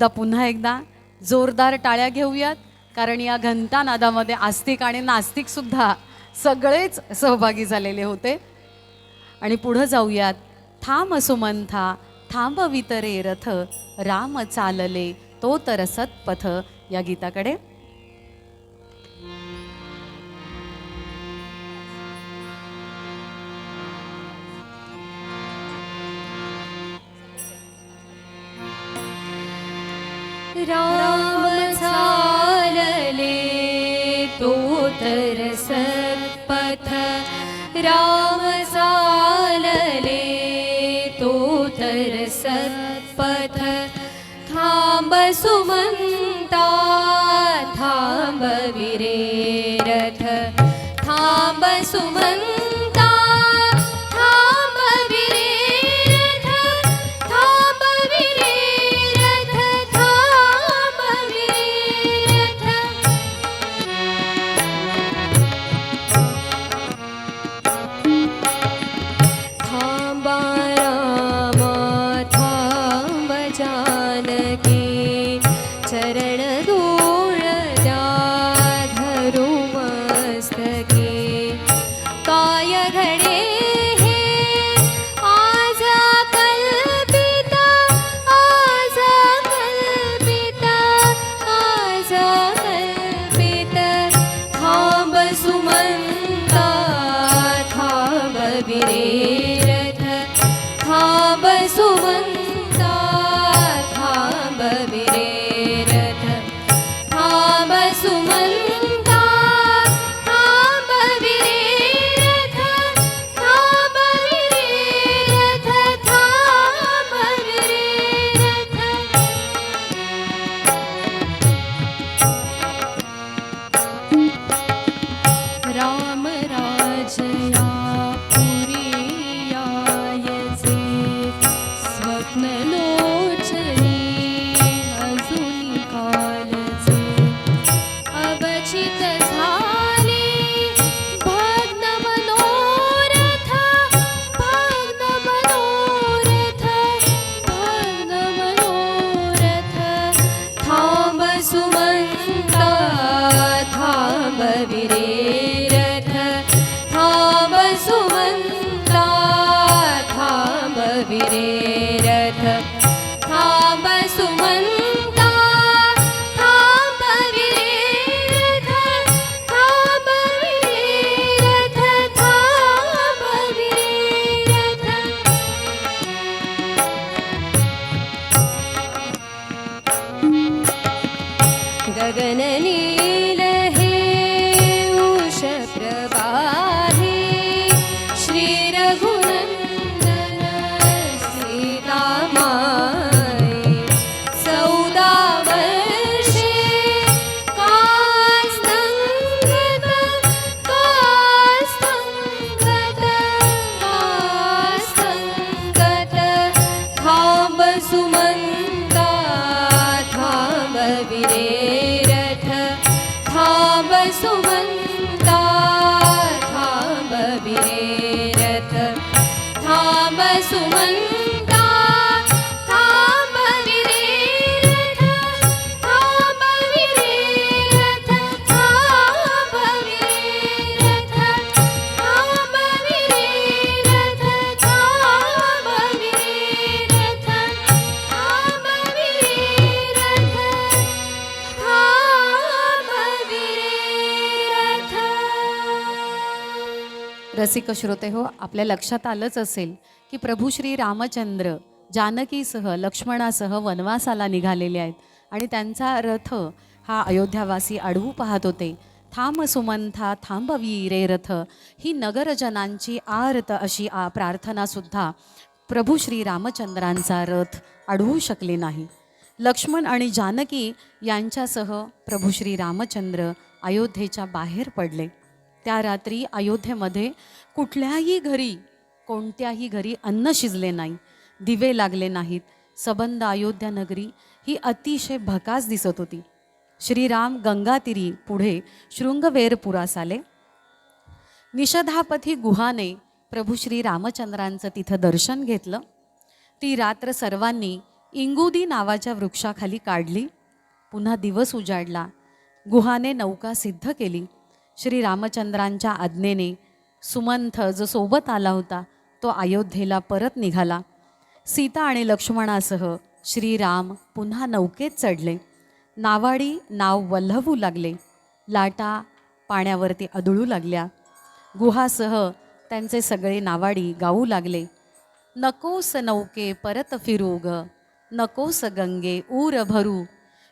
पुन्हा एकदा जोरदार टाळ्या घेऊयात, कारण या घंटानादामध्ये आस्तिक आणि नास्तिक सुद्धा सगळेच सहभागी झालेले होते. आणि पुढं जाऊयात. थांब सुमंथा थांबवित रे रथ, राम चालले तो तर सत्पथ या गीताकडे. राम चालले तो तर सत्पथ राम चालले तो तर सत्पथ. थांब सुमंता थांबविरे रथ थांब सुमंता थांबविरे रथ थांबविरे रथ थांबविरे रथ. थांबा रामा थांब जानकी चरण धूळ द्या धरू मस्तके. काय घडे हे आज कल्पित आज कल्पित आज कल्पित. थांब सुमंता थांबविरे रथ थांब सुमंता थांबविरे रथ थांब सुमंता थांबविरे रथ थांबविरे रथ थांबविरे रथ. राम राजया सुमंता थांबवी रे रथ थांबवी रे रथ थांबवी रे रथ थांबवी रे रथ थांबवी रे रथ थांबवी रे रथ थांबवी रे रथ. रसिक श्रोते हो, आपल्या लक्षात आलंच असेल की प्रभू श्री रामचंद्र जानकीसह लक्ष्मणासह वनवासाला निघालेले आहेत आणि त्यांचा रथ हा अयोध्यावासी अडवू पाहत होते. थांब सुमंथा थांबवी रे रथ ही नगरजनांची आर्त अशी प्रार्थनासुद्धा प्रभू श्री रामचंद्रांचा रथ अडवू शकले नाही. लक्ष्मण आणि जानकी यांच्यासह प्रभू श्री रामचंद्र अयोध्येच्या बाहेर पडले. त्या रात्री अयोध्येमध्ये कोणत्याही घरी अन्न शिजले नाही, दिवे लागले नाहीत. सबंध अयोध्या नगरी ही अतिशय भकास दिसत होती. श्रीराम गंगातीरी पुढे शृंगवेरपुरास आले. निषधापथी गुहाने प्रभू श्री रामचंद्रांचं तिथं दर्शन घेतलं. ती रात्र सर्वांनी इंगुदी नावाच्या वृक्षाखाली काढली. पुन्हा दिवस उजाडला. गुहाने नौका सिद्ध केली. श्री रामचंद्रांच्या आज्ञेने सुमंथ जो सोबत आला होता तो अयोध्येला परत निघाला. सीता आणि लक्ष्मणासह श्रीराम पुन्हा नौकेत चढले. नावाडी नाव वल्हवू लागले. लाटा पाण्यावरती आदळू लागल्या. गुहासह त्यांचे सगळे नावाडी गाऊ लागले. नकोस नौके परत फिरू ग, नकोस गंगे ऊर भरू,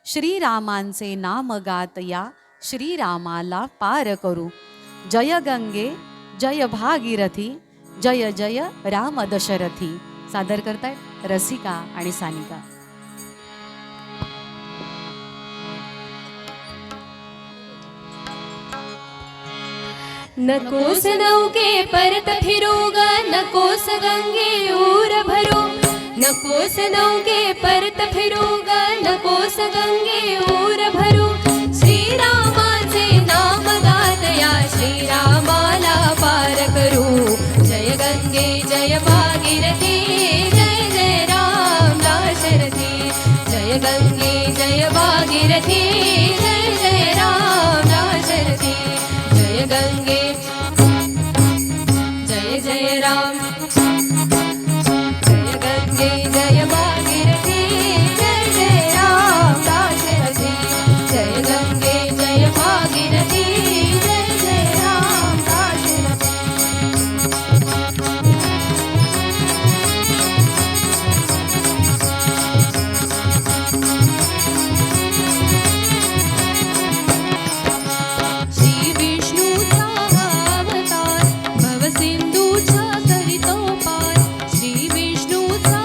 श्रीरामांचे नाम गात या श्रीरामाला पार करू. जय गंगे जय भागीरथी, जय जय राम दशरथी. सादर करतायत रसिका आणि सानिका. नकोस नौके परत फिरू ग, नकोस गंगे ऊर भरू, नकोस नौके परत फिरू ग, नकोस गंगे ऊर भरू. श्रीरामाचे नाम गात या श्रीरामाला पार करू. जय गंगे जय भागीरथी, जय जय राम दाशरथी. जय गंगे जय भागीरथी, जय जय राम दाशरथी. जय गंगे जय जय राम, जय गंगे जय भागीरथी, जय जय राम दाशरथी. जय गंगे जय भागीरथी, जय जय राम दाशरथी. श्री विष्णूचा अवतार भवसिंधूच्या करितो पार. श्री विष्णूचा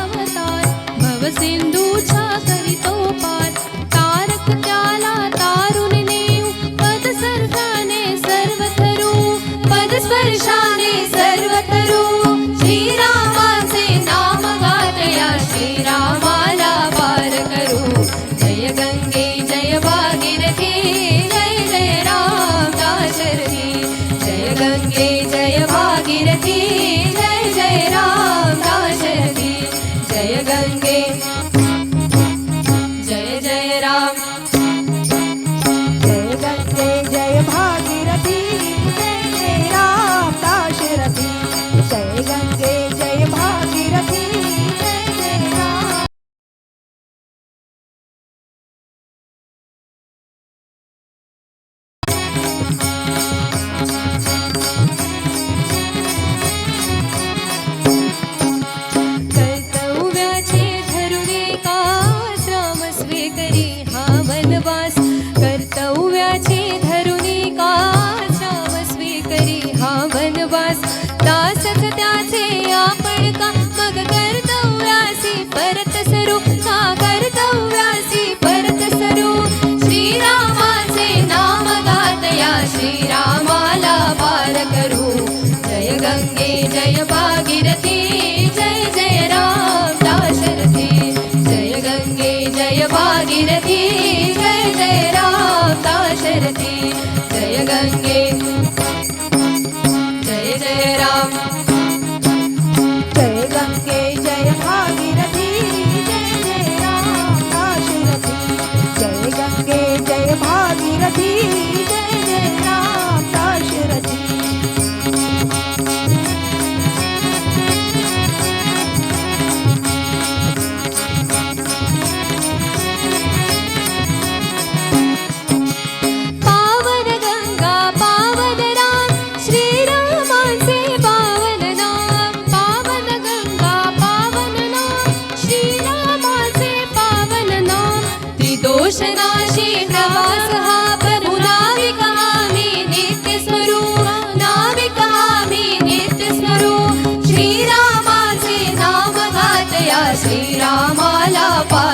अवतार भवसिंधूच्या करितो पार. तारक त्याला तारून नेऊ, पद स्पर्शाने सर्व थरू, पद स्पर्शाने सर्व थरू. श्रीरामाचे नाम गात या श्रीरामाला पार करू. जय गंगे जय भागीरथी, जय जय राम दाशरथी. जय गंगे जय भागीरथी, जय जय राम दाशरथी. जय गंगे जय जय राम, जय गंगे जय भागीरथी, जय जय राम दाशरथी. जय गंगे जय भागीरथी, जय जय राम. कर्तव्याचे धरुणे का श्राम स्वीकरी हा वनवास. कर्तव्याचे धरुणे का श्राम स्वीकरी हा वनवास. दासच त्याचे आपण का मग कर्तव्यासी परत सरू, का कर्तव्यासी परत सरू. श्रीरामाचे नाम गात या श्रीरामाला पार करू. जय गंगे जय भागीरथी, जय जय राम दाशरथी. जय गंगे जय भागीरथी, जय जय राम दाशरथी. जय गंगे जय जय राम, जय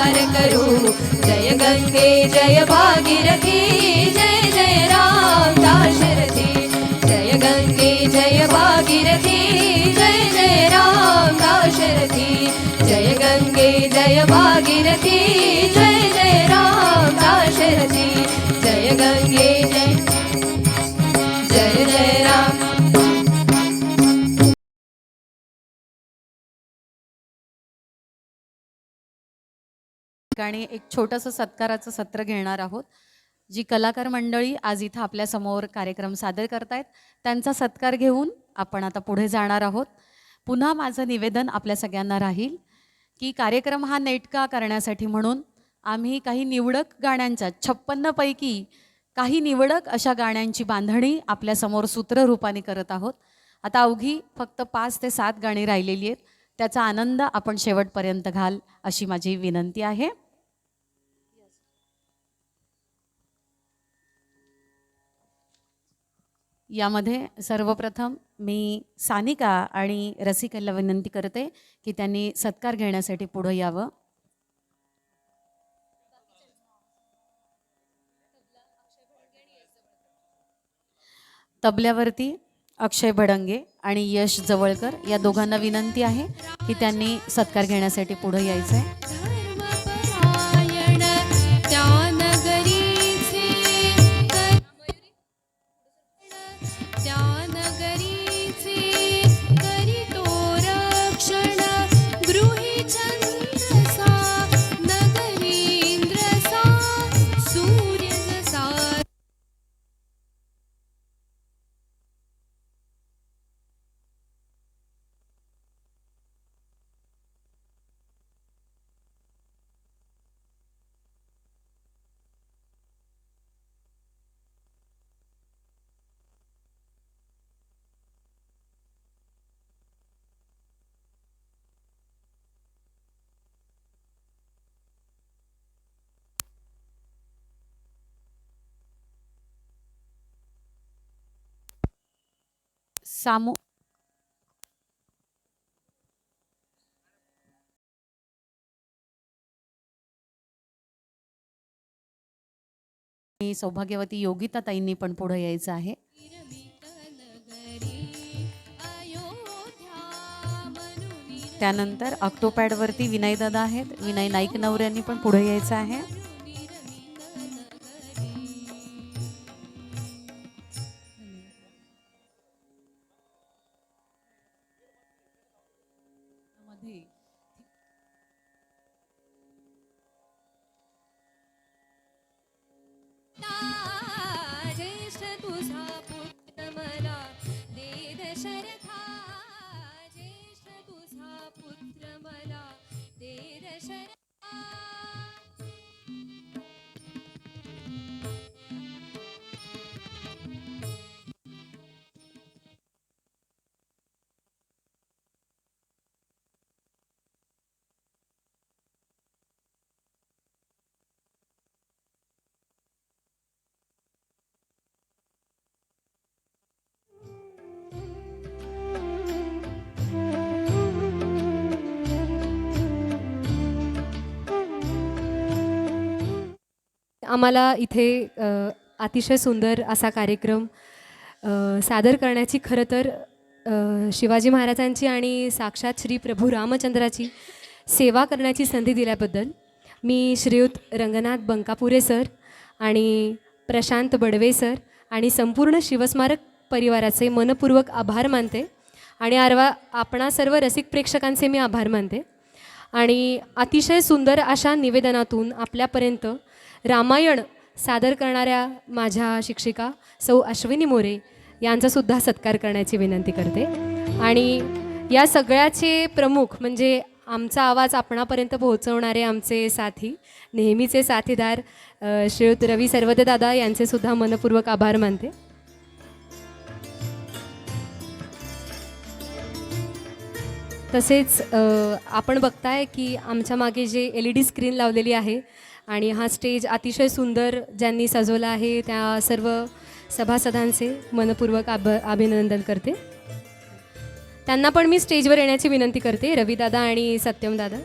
पार करू जय गंगे जय भागीरथी जय जय राम दाशरथी जय गंगे जय भागीरथी जय जय राम दाशरथी जय गंगे जय भागीरथी जय जय राम दाशरथी जय गंगे जय जय जय राम ठिकाणी एक छोटंसं सत्काराचं सत्र घेणार आहोत. जी कलाकार मंडळी आज इथं आपल्यासमोर कार्यक्रम सादर करतायत त्यांचा सत्कार घेऊन आपण आता पुढे जाणार आहोत. पुन्हा माझं निवेदन आपल्या सगळ्यांना राहील की कार्यक्रम हा नेटका करण्यासाठी म्हणून आम्ही काही निवडक गाण्यांच्या 56 पैकी काही निवडक अशा गाण्यांची बांधणी आपल्यासमोर सूत्ररूपाने करत आहोत. आता अवघी फक्त 5 ते 7 गाणी राहिलेली आहेत. त्याचा आनंद आपण शेवटपर्यंत घाल अशी माझी विनंती आहे. यामध्ये सर्वप्रथम मी सानिका आणि रसिकाला विनंती करते की त्यांनी सत्कार घेण्यासाठी पुढे यावं. तबल्यावरती अक्षय भडंगे आणि यश जवळकर या दोघांना विनंती आहे की त्यांनी सत्कार घेण्यासाठी पुढे यायचं आहे. धर्मपरायण त्या नगरीचे त्या नगरीचे करीतो रक्षण गृही चंद्रसा नगरींद्रसा सूर्य जसा सामू सौभाग्यवती योगिता ताईंनी पण पुढे यायचं आहे. त्यानंतर ऑक्टोपॅडवरती विनय दादा आहेत. विनय नाईक नवरे यांनी पण पुढे यायचं आहे. ज्येष्ठ तुझा पुत्र मला दे दशरथा ज्येष्ठ तुझा पुत्र मला दे दशरथा आम्हाला इथे अतिशय सुंदर असा कार्यक्रम सादर करण्याची खरं तर शिवाजी महाराजांची आणि साक्षात श्री प्रभू रामचंद्राची सेवा करण्याची संधी दिल्याबद्दल मी श्रीयुत रंगनाथ बंकापुरे सर आणि प्रशांत बडवे सर आणि संपूर्ण शिवस्मारक परिवाराचे मनपूर्वक आभार मानते आणि आपणा सर्व रसिक प्रेक्षकांचे मी आभार मानते. आणि अतिशय सुंदर अशा निवेदनातून आपल्यापर्यंत रामायण सादर करणाऱ्या माझ्या शिक्षिका सौ अश्विनी मोरे यांचासुद्धा सत्कार करण्याची विनंती करते. आणि या सगळ्याचे प्रमुख म्हणजे आमचा आवाज आपणापर्यंत पोहोचवणारे आमचे साथी नेहमीचे साथीदार श्रीयुत रवी सरवदे दादा यांचेसुद्धा मनपूर्वक आभार मानते. तसेच आपण बघताय की आमच्या मागे जे LED स्क्रीन लावलेली आहे आणि हा स्टेज अतिशय सुंदर ज्यांनी सजवला आहे त्या सर्व सभासदांचे मनपूर्वक अभिनंदन करते. त्यांना पण मी स्टेजवर येण्याची विनंती करते, रविदादा आणि सत्यमदादा.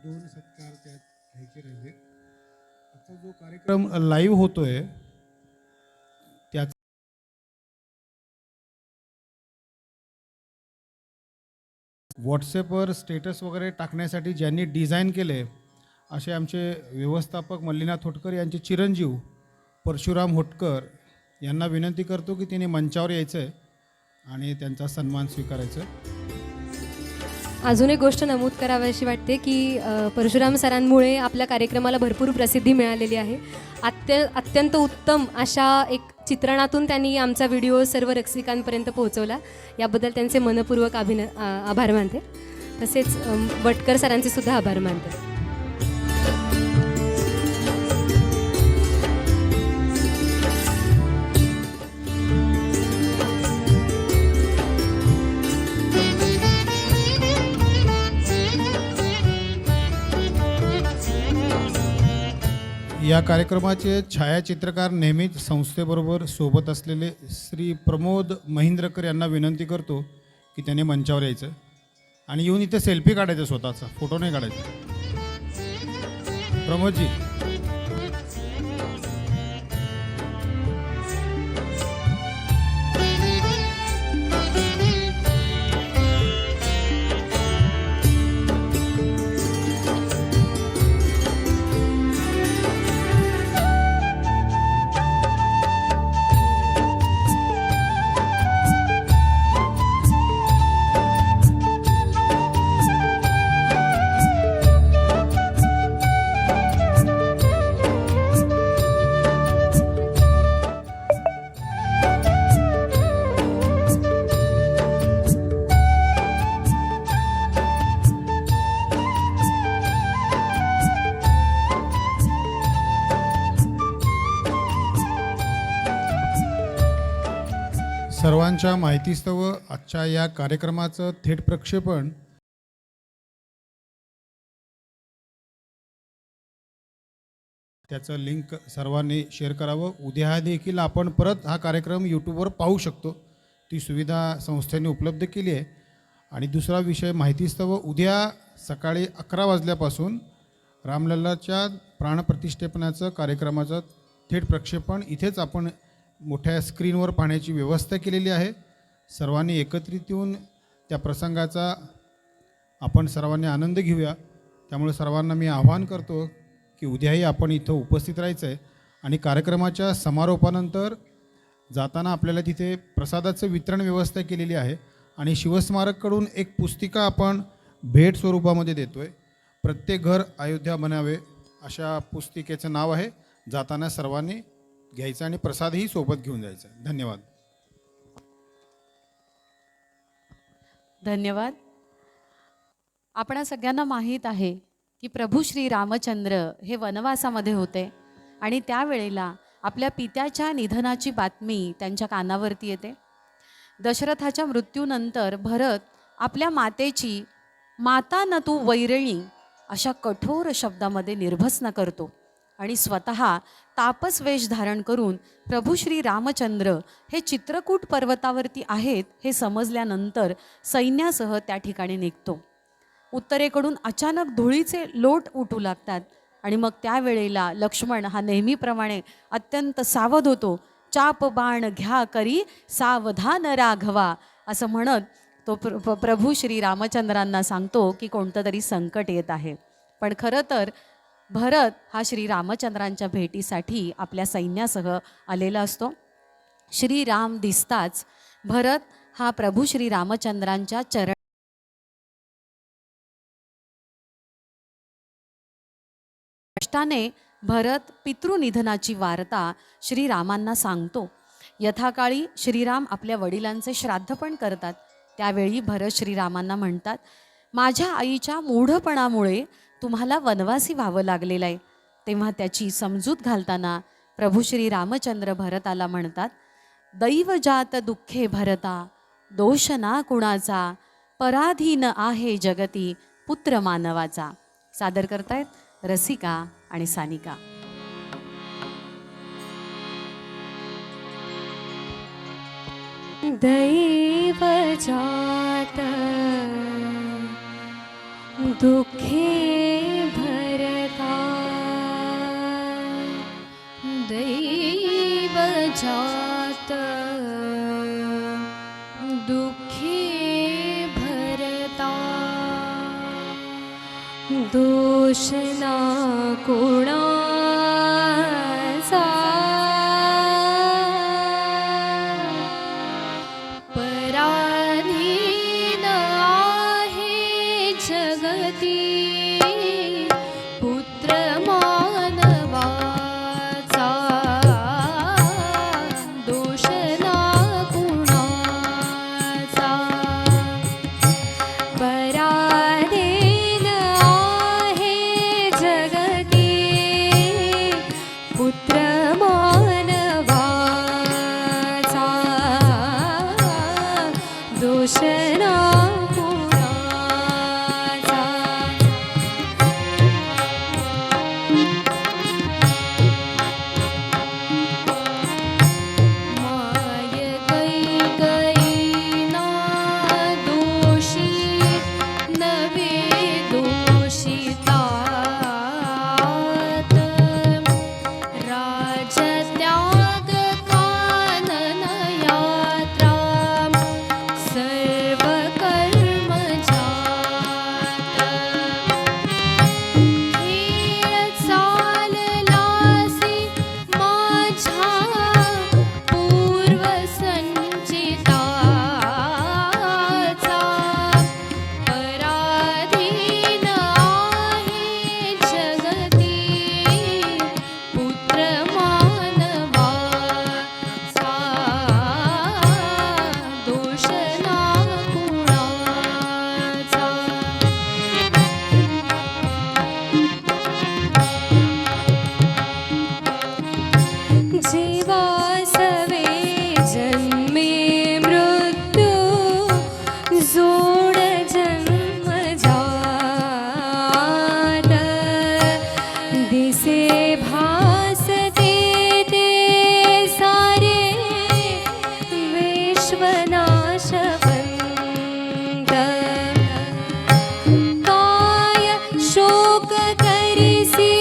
दोन सत्कार त्यात घ्यायचे राहिले. आजचा जो कार्यक्रम लाईव्ह होतोय त्यात व्हॉट्सॲपवर स्टेटस वगैरे टाकण्यासाठी ज्यांनी डिझाईन केले असे आमचे व्यवस्थापक मल्लीनाथ होटकर यांचे चिरंजीव परशुराम होटकर यांना विनंती करतो की तिने मंचावर यायचं आहे आणि त्यांचा सन्मान स्वीकारायचा. अजून एक गोष्ट नमूद करावीशी वाटते की परशुराम सरांमुळे आपल्या कार्यक्रमाला भरपूर प्रसिद्धी मिळालेली आहे. अत्यंत उत्तम अशा एक चित्रणातून त्यांनी आमचा व्हिडिओ सर्व रसिकांपर्यंत पोहोचवला. याबद्दल त्यांचे मनपूर्वक आभार मानते. तसेच वटकर सरांचे सुद्धा आभार मानते. या कार्यक्रमाचे छायाचित्रकार नेहमीच संस्थेबरोबर सोबत असलेले श्री प्रमोद महिंद्रकर यांना विनंती करतो की त्याने मंचावर यायचं आणि येऊन इथे सेल्फी काढायचा, स्वतःचा फोटो नाही काढायचा. प्रमोदजी. सर्वांच्या माहितीस्तव आजच्या या कार्यक्रमाचं थेट प्रक्षेपण त्याचं लिंक सर्वांनी शेअर करावं. उद्या देखील आपण परत हा कार्यक्रम यूट्यूबवर पाहू शकतो. ती सुविधा संस्थेने उपलब्ध केली आहे. आणि दुसरा विषय माहितीस्तव उद्या सकाळी 11 वाजल्यापासून रामलल्लाच्या प्राणप्रतिष्ठेपनाचं कार्यक्रमाचं थेट प्रक्षेपण इथेच आपण मोठ्या स्क्रीनवर पाहण्याची व्यवस्था केलेली आहे. सर्वांनी एकत्रित येऊन त्या प्रसंगाचा आपण सर्वांनी आनंद घेऊया. त्यामुळे सर्वांना मी आवाहन करतो की उद्याही आपण इथं उपस्थित राहायचं आहे. आणि कार्यक्रमाच्या समारोपानंतर जाताना आपल्याला तिथे प्रसादाचं वितरण व्यवस्था केलेली आहे. आणि शिवस्मारककडून एक पुस्तिका आपण भेट स्वरूपामध्ये देतो आहे. प्रत्येक घर अयोध्या बनावे अशा पुस्तिकेचं नाव आहे. जाताना सर्वांनी घ्यायचं आणि प्रसादही सोबत घेऊन जायचं. धन्यवाद. धन्यवाद. आपणा सगळ्यांना माहीत आहे की प्रभू श्री रामचंद्र हे वनवासामध्ये होते आणि त्यावेळेला आपल्या पित्याच्या निधनाची बातमी त्यांच्या कानावरती येते. दशरथाच्या मृत्यूनंतर भरत आपल्या मातेची माता न तू वैरणी अशा कठोर शब्दामध्ये निर्भस्न करतो आणि स्वतः तापस वेश धारण करून प्रभू श्री रामचंद्र हे चित्रकूट पर्वतावरती आहेत हे समजल्यानंतर सैन्यासह त्या ठिकाणी निघतो. उत्तरेकडून अचानक धुळीचे लोट उठू लागतात आणि मग त्यावेळेला लक्ष्मण हा नेहमीप्रमाणे अत्यंत सावध होतो. चाप बाण घ्या करी सावधान राघवा असं म्हणत तो प्रभू श्री रामचंद्रांना सांगतो की कोणतं तरी संकट येत आहे. पण खरं तर भरत हा श्री रामचंद्रांच्या भेटीसाठी आपल्या सैन्यासह आलेला असतो. श्रीराम दिसताच भरत हा प्रभू श्री रामचंद्रांच्या कष्टाने भरत पितृनिधनाची वार्ता श्रीरामांना सांगतो. यथाकाळी श्रीराम आपल्या वडिलांचे श्राद्ध पण करतात. त्यावेळी भरत श्रीरामांना म्हणतात, माझ्या आईच्या मूढपणामुळे तुम्हाला वनवासी व्हावं लागलेलं आहे. तेव्हा त्याची समजूत घालताना प्रभू श्री रामचंद्र भरताला म्हणतात, दैवजात दुःखे भरता दोष ना कुणाचा पराधीन आहे जगती पुत्र मानवाचा. सादर करतायत रसिका आणि सानिका. दैवजात दुःखे दोष ना कोणाचा पराधीन आहे जगती पुत्र मानवाचा दोष ना कुणाचा पराधीन आहे जगती पुत्र मानवाचा दोष ना कुणाचा माय कैकयीना दोषी नवे दोषितात राजत्याग कानन यात्रा सर्व कर्म जात खेळ चाललासी माझ्या पूर्व संचिताचा पराधीन आहे जगती पुत्र मानवाचा दोष ना कुणाचा जीवासवे जन्मे मृत्यू जोड जन्मजात दिसे भासते ते सारे विश्वनाशवंत काय शोक करिसी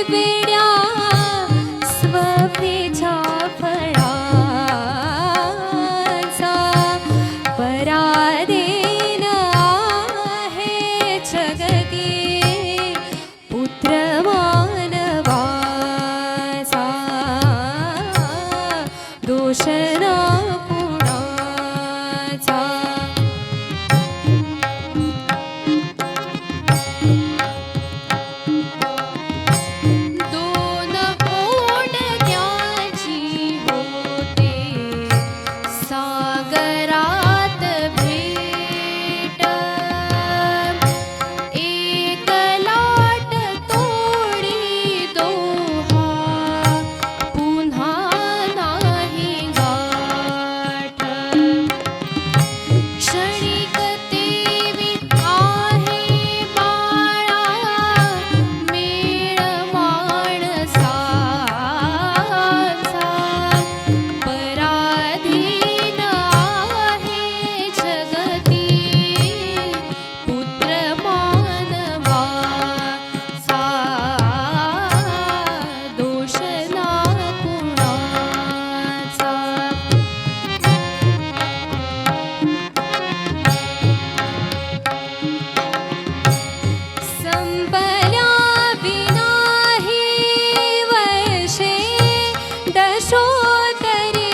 वेड्या स्वप्नेच्या फळाचा पराधीन आहे जगती पुत्र मानवाचा दोष ना कुणाचा दोन ओढक्याची होते सागरात भेट एक लाट तोडी दोहा पुन्हा नाही गाठ क्षणिक तेवी आहे बाळा मेळ माणसाचा पराधीन आहे जगती पुत्र मानवाचा दोष ना कुणाचा संपल्या विनाही वर्षे दशोत्तरी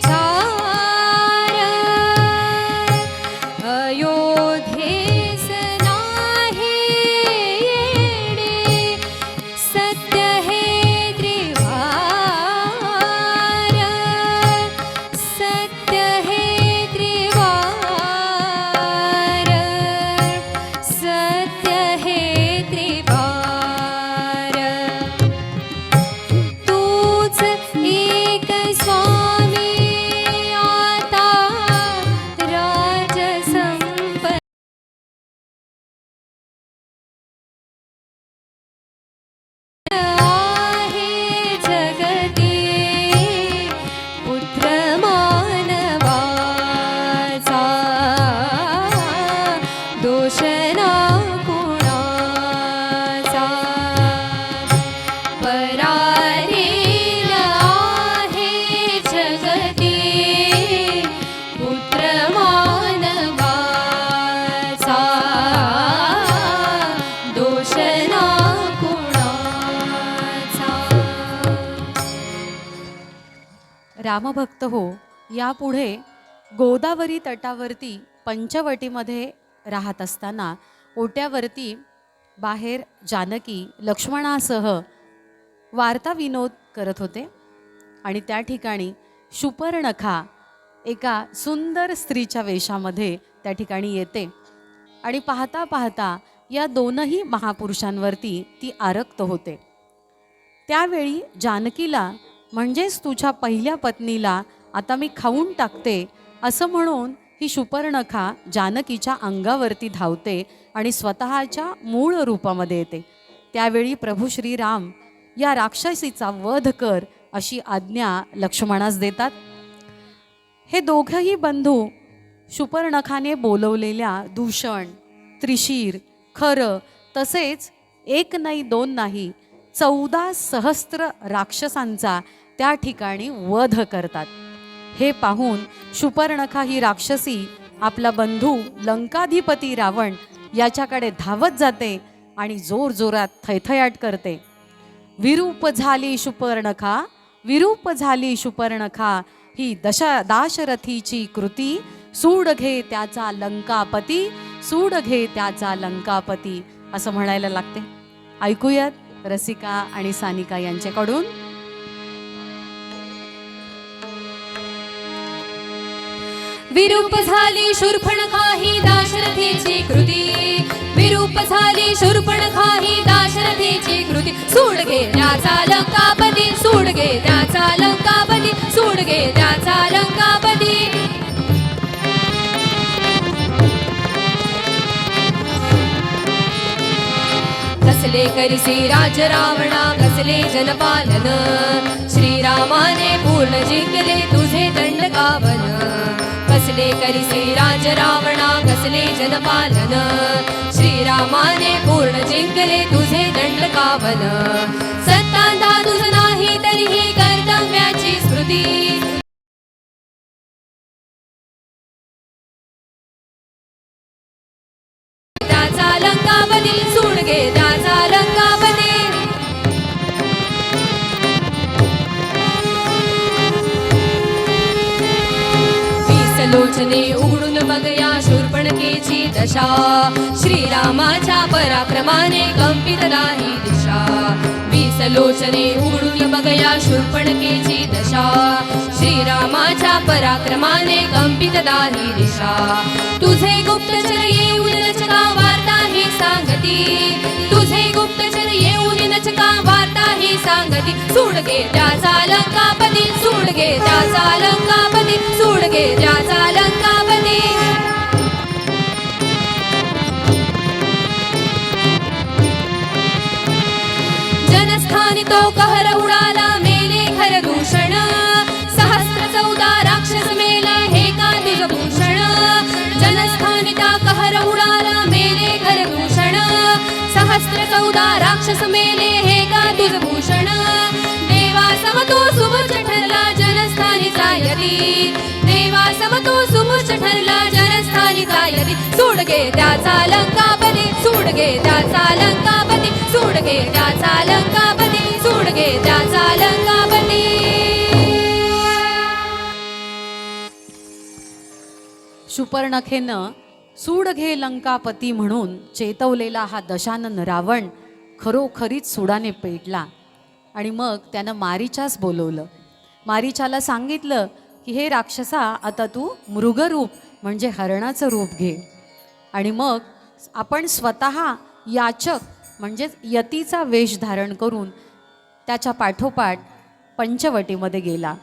चार अयोध्येस नाही येणे सत्य हे त्रिवार सत्य हे त्रिवार सत्य हे त्रिवार तूच एक स्वामी आता राजसंपन्न आहे जगती पुत्र मानवाचा दोष ना कुणाचा पराधीन आहे जगती पुत्र मानवाचा रामभक्त हो, यापुढे गोदावरी तटावरती पंचवटीमध्ये राहत असताना ओट्यावरती बाहेर जानकी लक्ष्मणासह वार्ता विनोद करत होते आणि त्या ठिकाणी शूर्पणखा एका सुंदर स्त्रीच्या वेशामध्ये त्या ठिकाणी येते आणि पाहता पाहता या दोनही महापुरुषांवरती ती आरक्त होते. त्यावेळी जानकीला म्हणजेच तुझ्या पहिल्या पत्नीला आता मी खाऊन टाकते असं म्हणून ही शूर्पणखा जानकीच्या अंगावरती धावते आणि स्वतःच्या मूळ रूपामध्ये येते. त्यावेळी प्रभू श्रीराम या राक्षसीचा वध कर अशी आज्ञा लक्ष्मणास देतात. हे दोघंही बंधू शूर्पणखाने बोलवलेल्या दूषण, त्रिशीर, खर तसेच एक नाही दोन नाही 14 सहस्त्र राक्षसांचा त्या ठिकाणी वध करतात. हे पाहून शूर्पणखा ही राक्षसी आपला बंधू लंकाधिपती रावण याच्याकडे धावत जाते आणि जोरजोरात थैथयाट करते. विरूप झाली शूर्पणखा, विरूप झाली शूर्पणखा, ही दाशरथीची कृती, सूड घे त्याचा लंकापती, सूड घे त्याचा लंकापती असं म्हणायला लागते. ऐकूयात रसिका आणि सानिका यांच्याकडून. विरूप झाली शूर्पणखा ही दाशरथीची कृती, विरूप झाली शूर्पणखा ही दाशरथीची कृती, सूड घे त्याचा लंकापती, सूड घे त्याचा लंकापती, सूड घे त्याचा लंकापती. कसले करिसी राज रावणा, कसले जनपालन, श्रीरामाने पूर्ण जिंकले तुझे दंडकावन. कसले करिसी राज रावणा, कसले जनपालन, श्रीरामाने पूर्ण जिंकले तुझे दंडकावन. सत्तांधा तुझ नाही तरीही कर्तव्याची स्मृती, त्याचा लंकापती, सूड घे त्याचा लंकापती. लोचने उघडून बघया शूर्पणखेची दशा, श्रीरामाच्या पराक्रमाने कंपित नाही दिशा. 20 लोचने उघडून बघया शूर्पणखेची दशा, श्रीरामाच्या पराक्रमाने कंपित नाही दिशा. तुझे गुप्तचर येऊन नचका वार्ता ही सांगती, तुझे गुप्तचर येऊन नचका वार्ता ही सांगती. सूड घे त्याचा लंकापती, सूड घे त्याचा लंकापती, सूड घे त्याचा लंकापती. जनस्थानी तो कहर उडाला मेले खर दूषण, 14 राक्षस मेले हे का तुझ भूषण. जनस्थानी ता कहर उडाला मेले खर दूषण, 14 राक्षस मेले हे का तुझ भूषण. देवा समतो सुमुच ठरला जनस्थानीचा यती, देवा समतो सुमुच ठरला जनस्थानीचा यती. सूड घे त्याचा लंकापती, सूड घे त्याचा लंकापती, सूड घे त्याचा लंकापती, सूड घे त्याचा लंकापती. शूर्पणखेनं सूड घे लंकापती म्हणून चेतवलेला हा दशानन रावण खरोखरीच सुडाने पेटला आणि मग त्यानं मारीचास बोलवलं. मारीचाला सांगितलं की हे राक्षसा आता तू मृगरूप म्हणजे हरणाचं रूप घे आणि मग आपण स्वतः याचक म्हणजेच यतीचा वेश धारण करून त्याच्या पाठोपाठ पंचवटीमध्ये गेला.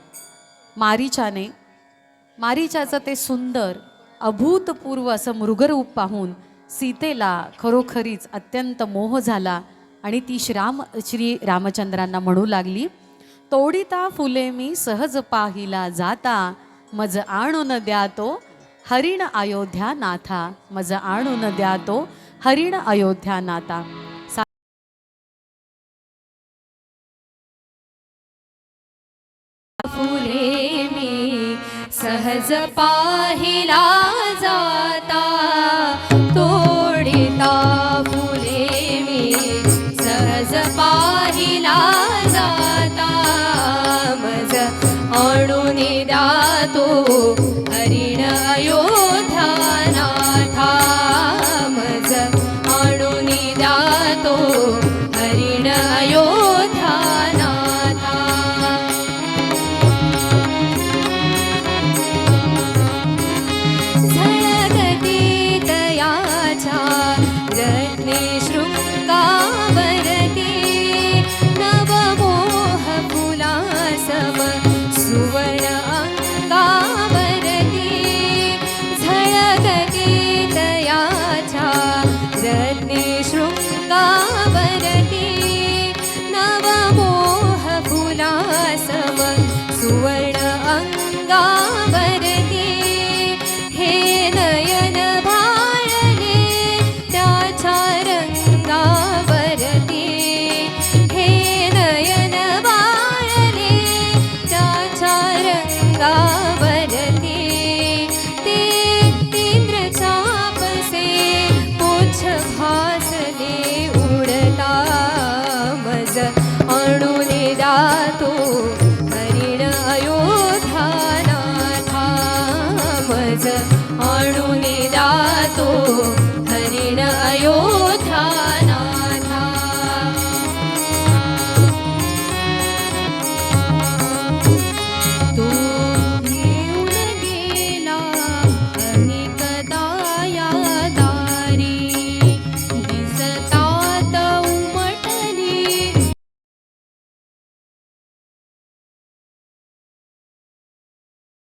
मारीचाचं ते सुंदर अभूतपूर्व असं मृगरूप पाहून सीतेला खरोखरीच अत्यंत मोह झाला आणि ती श्री रामचंद्रांना म्हणू लागली, तोडिता फुले मी सहज पाहिला जाता, मज आणून द्या तो हरिण अयोध्या नाथा, मज आणून द्या तो हरिण अयोध्या नाथा. फुले मी सहज पाहिला जाता, तोडिता फुले मी सहज पाहिला जाता, मज आणून रत्ने शृङ्गावरती नवमोह फुलासम सुवर्ण अंगावरती झळकते तयाच्या रत्ने शृङ्गावरती नवमोह फुलासम सुवर्ण अंगावरती हे नयन भाळले त्याच्या रंगावरती हे नयन भाळले त्याच्या रंगावरती ते इंद्र चापसे पोछ भासले उडता मज आणून दातो हरिण अयोध्यानाथा मज आणून दातो हरिण अयोध्यानाथा तो घेऊन गेला अनेकदा या दारी दिसतात उमटली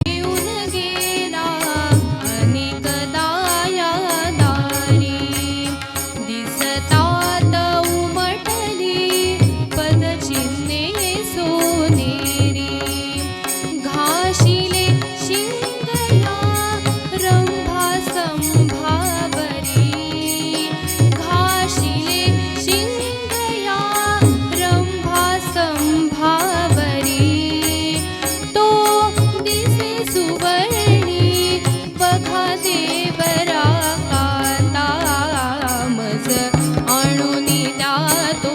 घेऊन गेला अनेकदा या दारी दिसतात उमटली पदचिन्हे सोनेरी घाशिले शिंगया रंभा संभावरी घाशिले शिंगया रंभा संभावरी तो दिसे सुवर्णी बघा देवरा कांता मज आणून दातो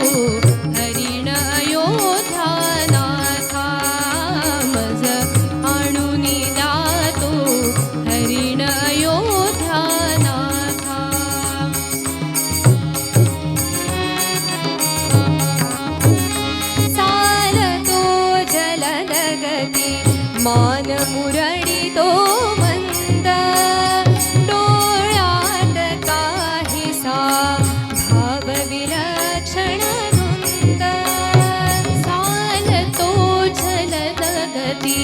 हरिण अयोध्यानाथा मज आणून दातो हरिण अयोध्यानाथा सालतो जलदगती मान मुरडी तो मंद डोळ्यात काहीसा भाव विलक्षण धुंद सालतो जलदगती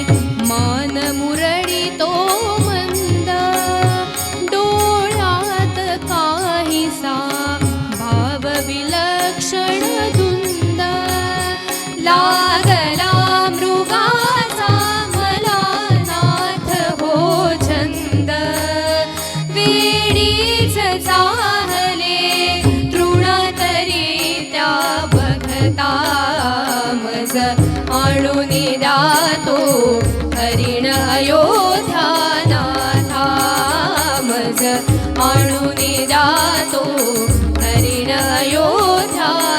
मान मुरडी तो मंद डोळ्यात काहीसा भाव विलक्षण धुंद लागला मृगाचा मला नाथ हो छंद वेडीच चाहले तृणतरी त्या बघता मज आणून दातो हरिण अयोध्यानाथा मज आणून दातो हरिण अयोध्यानाथा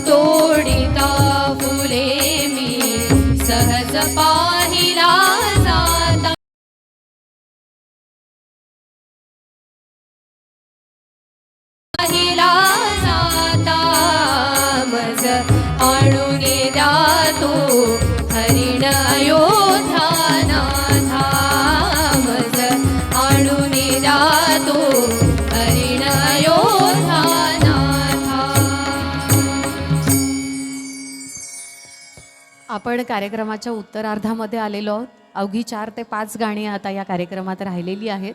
तोडिता फुले मी सहज पाहिला जाता पाहिला जाता मज आणून दातो हरिण अयोध्यानाथा मज आणून दातो हरिण अयोध्यानाथा. आपण कार्यक्रमाच्या उत्तरार्धामध्ये आलेलो आहोत. अवघी 4 ते 5 गाणी आता या कार्यक्रमात राहिलेली आहेत.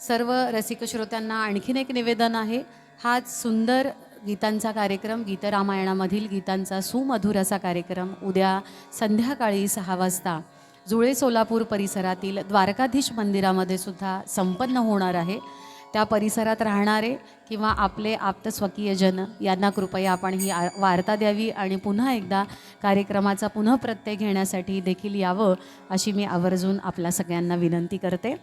सर्व रसिक श्रोत्यांना आणखीन एक निवेदन आहे. हा सुंदर गीतांचा कार्यक्रम, गीतरामायणामधील गीतांचा सुमधुर असा कार्यक्रम उद्या संध्याकाळी 6 वाजता जुळे सोलापूर परिसरातील द्वारकाधीश मंदिरामध्ये सुद्धा संपन्न होणार आहे. त्या परिसरात राहणारे किंवा आपले आप्त स्वकीयजन यांना कृपया आपण ही वार्ता द्यावी आणि पुन्हा एकदा कार्यक्रमाचा पुनःप्रत्यय घेण्यासाठी देखील यावं अशी मी आवर्जून आपल्या सगळ्यांना विनंती करते.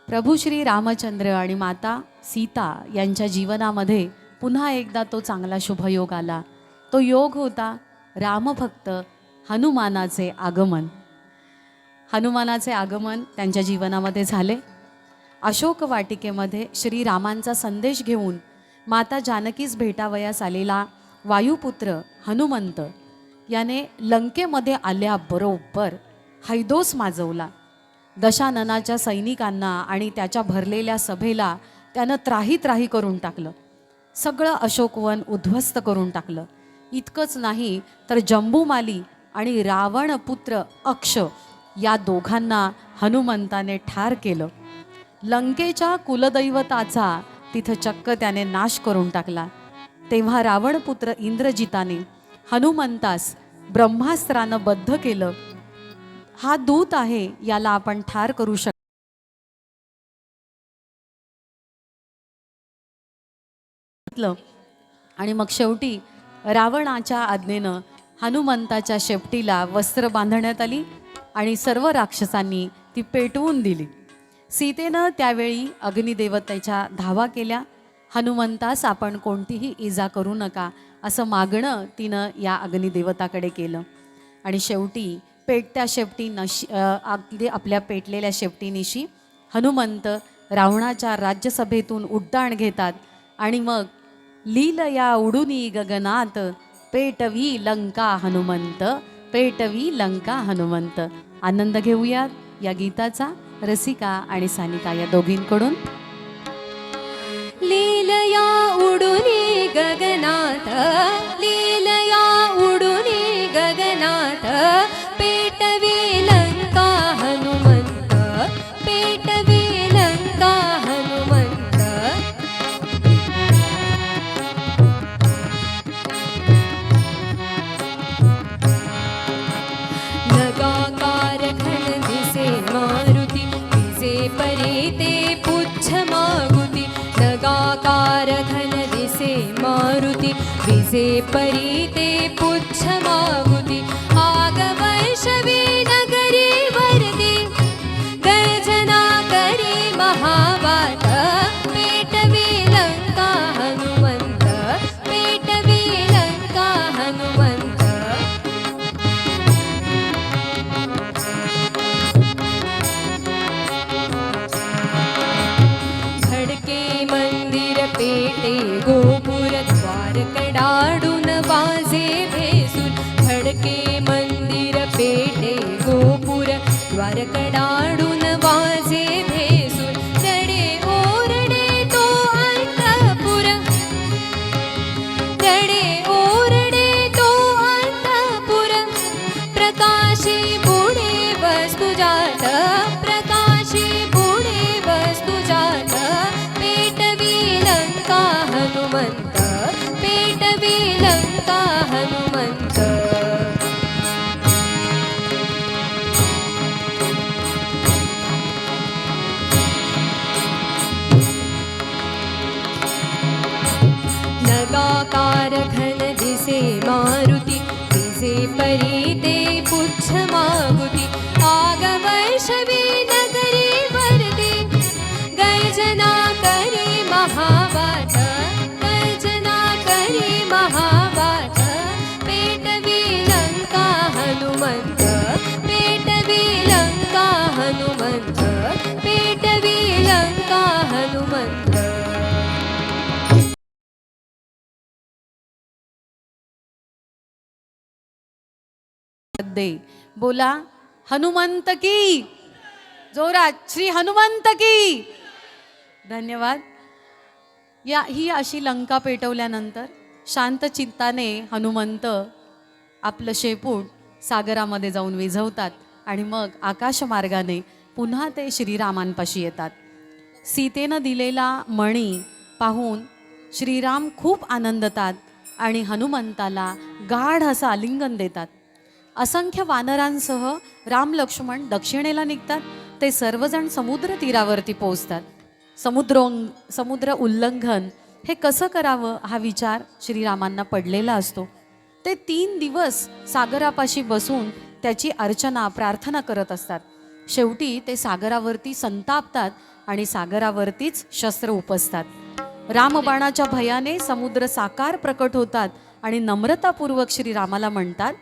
प्रभू श्री रामचंद्र आणि माता सीता यांच्या जीवनामध्ये पुन्हा एकदा तो चांगला शुभयोग आला. तो योग होता रामभक्त हनुमानाचे आगमन. हनुमानाचे आगमन त्यांच्या जीवनामध्ये झाले. अशोक वाटिकेमध्ये श्रीरामांचा संदेश घेऊन माता जानकीस भेटावयास आलेला वायुपुत्र हनुमंत याने लंकेमध्ये आल्याबरोबर हैदोस माजवला दशाननाच्या सैनिकांना आणि त्याच्या भरलेल्या सभेला त्यानं त्राही त्राही करून टाकलं. सगळं अशोकवन उद्ध्वस्त करून टाकलं. इतकंच नाही तर जंबूमाली आणि रावणपुत्र अक्ष या दोघांना हनुमंताने ठार केलं. लंकेच्या कुलदैवताचा तिथं चक्क त्याने नाश करून टाकला. तेव्हा रावणपुत्र इंद्रजिताने हनुमंतास ब्रह्मास्त्रानं बद्ध केलं. हा दूत आहे, याला आपण ठार करू शकलं. आणि मग शेवटी रावणाच्या आज्ञेनं हनुमंताच्या शेपटीला वस्त्र बांधण्यात आली आणि सर्व राक्षसांनी ती पेटवून दिली. सीतेनं त्यावेळी अग्निदेवतेच्या धावा केल्या. हनुमंतास आपण कोणतीही इजा करू नका असं मागणं तिनं या अग्निदेवताकडे केलं. आणि शेवटी पेटत्या अगदी आपल्या पेटलेल्या शेपटीनिशी हनुमंत रावणाच्या राज्यसभेतून उड्डाण घेतात आणि मग लीलया उडुनी गगनात पेटवी लंका हनुमंत, पेटवी लंका हनुमंत. आनंद घेऊयात या गीताचा रसिका आणि सानिका या दोघींकडून. लीलया उडुनी गगनात, लीलया उडुनी गगनात, पेटवी लंका हनुमंत, पेटवी लंका हनुमंत. नगाकार घन दिसे मारुती, दिसे परे ते पुच्छ मागुती. नगाकार घन दिसे मारुती, दिसे परी ते पुच्छ मागुती. आगवर्षवी नगरी वरदी, गर्जना करी महावात, पेटवी लंका हनुमंत, पेटवी लंका हनुमंत. धडके मंदिर पेटे गोपुर, द्वार कडाडून वाजे भेसूर. धडके मंदिर पेटे गोपुर, द्वार कडाडून वाजे भेसूर. रडे ओरडे तो अंतपुर, रडे ओरडे तो अंतपुर. प्रकाशी पुढे वस्तु जात, प्रकाशी पुढे वस्तु जात. पेटवी लंका हनुमंत, पेटवी लंका हनुमंत. नगाकार घन दिसे मारुती, दिसे परी ते पुच्छ मागुती. आगवर्षवी नगरी वरदी, गर्जना करी महावात, गर्जना करी महावात. पेटवी लंका हनुमंत, पेटवी लंका हनुमंत, पेटवी लंका हनुमंत. दे बोला हनुमंत की, जोरात श्री हनुमंत की. धन्यवाद. ही अशी लंका पेटवल्यानंतर शांत चित्ताने हनुमंत आपलं शेपूट सागरामध्ये जाऊन विझवतात आणि मग आकाशमार्गाने पुन्हा ते श्रीरामांपाशी येतात. सीतेनं दिलेला मणी पाहून श्रीराम खूप आनंदतात आणि हनुमंताला गाढ असं आलिंगन देतात. असंख्य वानरांसह राम लक्ष्मण दक्षिणेला निघतात. ते सर्वजण समुद्र तीरावरती पोहोचतात. समुद्र उल्लंघन हे कसं करावं हा विचार श्रीरामांना पडलेला असतो. ते 3 दिवस सागरापाशी बसून त्याची अर्चना प्रार्थना करत असतात. शेवटी ते सागरावरती संतापतात आणि सागरावरतीच शस्त्र उपसतात. रामबाणाच्या भयाने समुद्र साकार प्रकट होतात आणि नम्रतापूर्वक श्रीरामाला म्हणतात,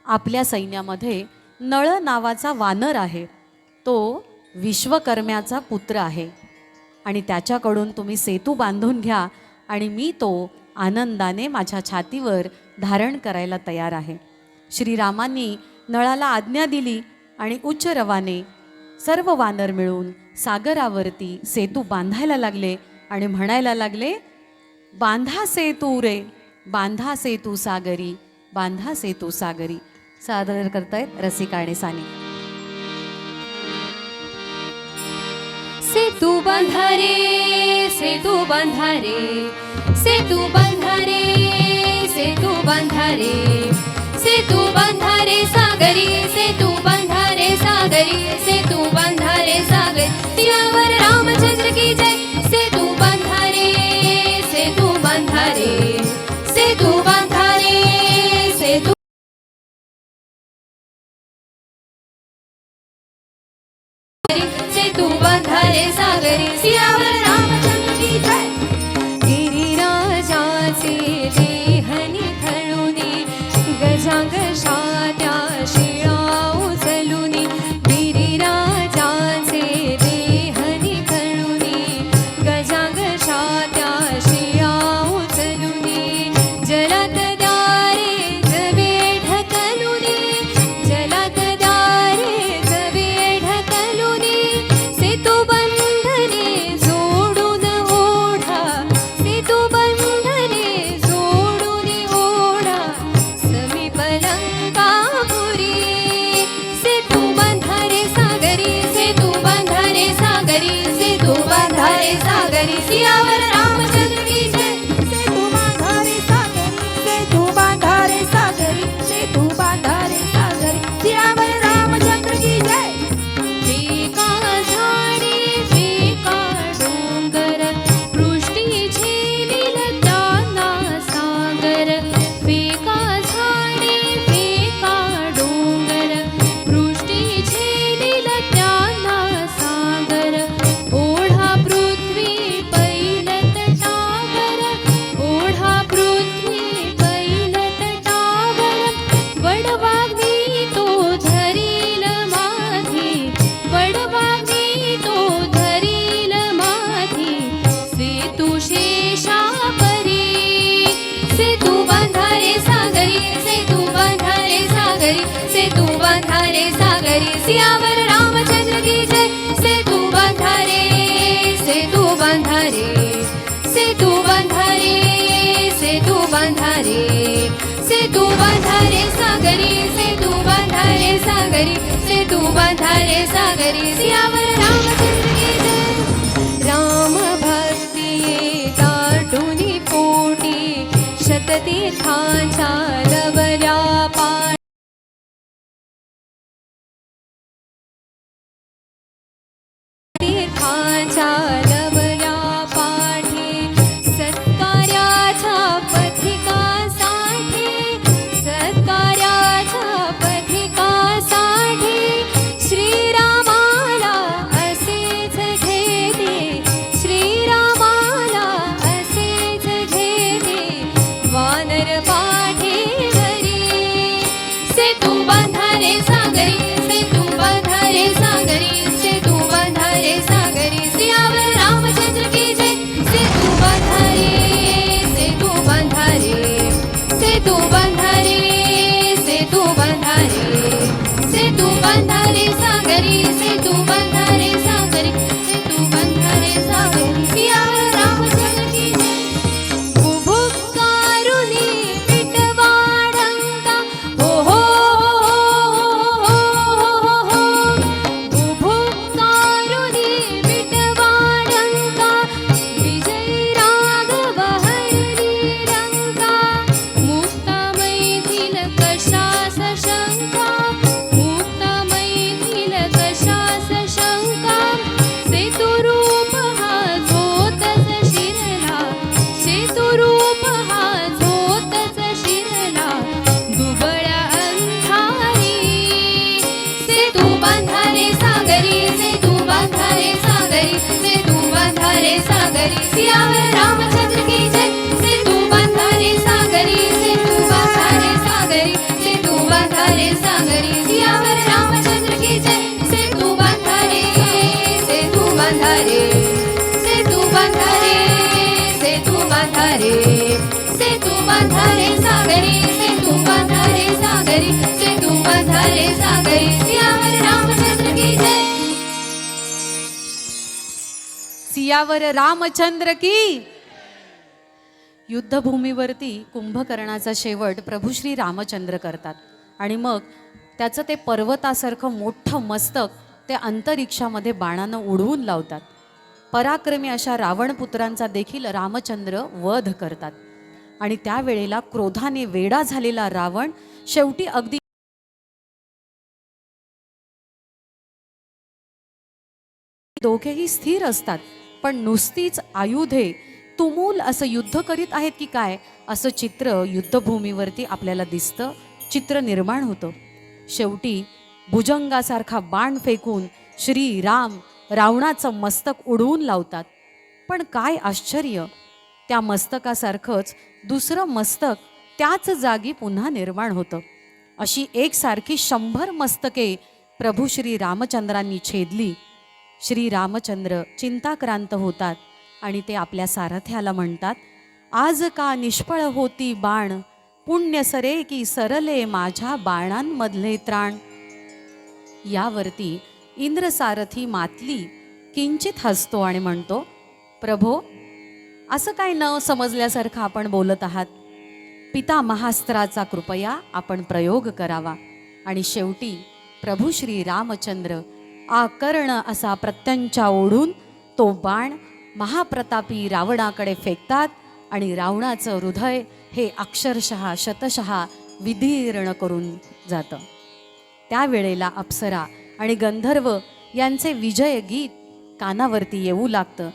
आपल्या सैन्यामध्ये नळ नावाचा वानर आहे. तो विश्वकर्म्याचा पुत्र आहे आणि त्याच्याकडून तुम्ही सेतू बांधून घ्या आणि मी तो आनंदाने माझ्या छातीवर धारण करायला तयार आहे. श्रीरामांनी नळाला आज्ञा दिली आणि उच्च रवाने सर्व वानर मिळून सागरावरती सेतू बांधायला लागले आणि म्हणायला लागले, बांधा सेतू रे, बांधा सेतू सागरी, बांधा सेतू सागरी. सादर करतायत रसिका आणि सानी. सेतू बांधा रे, सेतू बांधा रे, सेतू बांधा रे, सेतू बांधा रे, सेतू बांधा रे सागरी, सेतू बांधा रे सागरी, सेतू बांधा रे सागरी. सियावर रामचंद्र की जय. सेतू बांधा रे, सेतू बांधा रे, सेतू बांधा रे, सेतू सेतू बांधा रे सागरी. सियावर रामचंद्र की जय. गिरिराजाचे देहनी खळुनी गजांग शात्या शिळा उचलुनी. गिरिराजाचे देहनी खळुनी गजांग शात्या शिळा उचलुनी. जलात द्यारे जवे ढकलुनी, जलात द्यारे जवे ढकलुनी. सेतू बंधने जोडून ओढा, सेतू बंधने जोडून ओढा. समीप लंकापुरी. सेतू बांधा रे सागरी, सेतू बांधा रे सागरी, सेतू बांधा रे सागरी. सियावर रामचंद्र की जय. सेतू बांधा रे सागरी, सेतू बांधा रे सागरी, सेतू बांधा रे सागरी. सियावर रामचंद्र की जय. फेका झाडे फेका डोंगर, पृष्टी झेलील त्यांना सागर. फेका झाडे फेका डोंगर, पृष्टी झेलील त्यांना सागर. ओढा पृथ्वी पैल तटावर, ओढा पृथ्वी पैल तटावर. वडवाग्नी तो धरील माधी, वडवाग्नी तो धरील माधी. सेतू शेषापरी. सेतू बांधा रे सागरी, सेतू बांधा रे सागरी, सेतू बांधा रे सागरी. सियावर रामचंद्र की जय. सेतू बांधा रे, सेतू बांधा रे, सेतू बांधा रे, सेतू बांधा रे, सेतू बांधा रे सागरी, सेतू बांधा रे सागरी, सेतू बांधा रे सागरी. सियावर रामचंद्र की जय. राम भक्ती दाटुनी पोटी, शततीर्थांच्या लवल्या पाठी. तीर्थांच्या लवल्या पाठी. सत्कार्याच्या पथिकासाठी, सत्कार्याच्या पथिकासाठी. श्रीरामाला असेच घेते, श्रीरामाला असेच घेते. वानर पाठेवरी. सेतू बांधा रे सागरी, सेतू बांधा रे सागरी, सेतू बांधा रे सागरी. सियावर रामचंद्र की जय. सेतू बांधा रे, सेतू बांधा रे, सेतू बांधा रे, सेतू बांधा रे, सेतू बांधा रे सागरी, सेतू बांधा रे सागरी, सेतू बांधा रे सागरी. सियावर रामचंद्र की जय. बुभुकारुनी विटवाडंका. हो हो हो हो हो. बुभुकारुनी विटवाडंका. विजयी राघव हरली रंका. मुक्ता मैथिल कशास शंका, मुक्ता मैथिल कशास शंका. सेतू रूप हा झोतच शिरला, सेतू रूप हा झोतच शिरला. दुबळ्या अंधारी. सेतू बांधा रे सागरी, सेतू बांधा रे सागरी, सेतू बांधा रे सागरी. सियावर रामचंद्र की जय. सेतू बांधा रे सागरी, सेतू बांधा रे सागरी, सेतू बांधा रे सागरी. सियावर रामचंद्र की जय. सेतू बांधा रे, सेतू बांधा रे, सेतू बांधा रे, सेतू बांधा रे, सेतू बांधा रे सागरी, सेतू बांधा रे सागरी, सेतू बांधा रे सागरी. सियावर रामचंद्र की जय. सियावर रामचंद्र की. युद्धभूमीवरती कुंभकर्णाचा शेवट प्रभू श्री रामचंद्र करतात आणि मग त्याचं ते पर्वतासारखं मोठं मस्तक ते अंतरिक्षामध्ये बाणानं उडवून लावतात. पराक्रमी अशा रावणपुत्रांचा देखील रामचंद्र वध करतात आणि त्यावेळेला क्रोधाने वेडा झालेला रावण शेवटी अगदी दोघेही स्थिर असतात, पण नुसतीच आयुधे तुमूल असं युद्ध करीत आहेत की काय असं चित्र युद्धभूमीवरती आपल्याला दिसतं, चित्र निर्माण होतं. शेवटी भुजंगासारखा बाण फेकून श्री राम रावणाचं मस्तक उडवून लावतात. पण काय आश्चर्य, त्या मस्तकासारखंच दुसरं मस्तक त्याच जागी पुन्हा निर्माण होतं. अशी एकसारखी 100 मस्तके प्रभू श्री रामचंद्रांनी छेदली. श्री रामचंद्र चिंताक्रांत होतात आणि ते आपल्या सारथ्याला म्हणतात, आज का निष्फळ होती बाण, पुण्य सरे की सरले माझ्या बाणांमधले त्राण. यावरती इंद्रसारथी मातली किंचित हसतो आणि म्हणतो, प्रभो, असं काय न समजल्यासारखं आपण बोलत आहात. पितामहास्त्राचा कृपया आपण प्रयोग करावा. आणि शेवटी प्रभू श्री रामचंद्र आकर्ण असा प्रत्यंचा ओढून तो बाण महाप्रतापी रावणाकडे फेकतात आणि रावणाचं हृदय हे अक्षरशः शतशः विदीर्ण करून जातं. त्यावेळेला अप्सरा आणि गंधर्व यांचे विजय गीत कानावरती येऊ लागतं.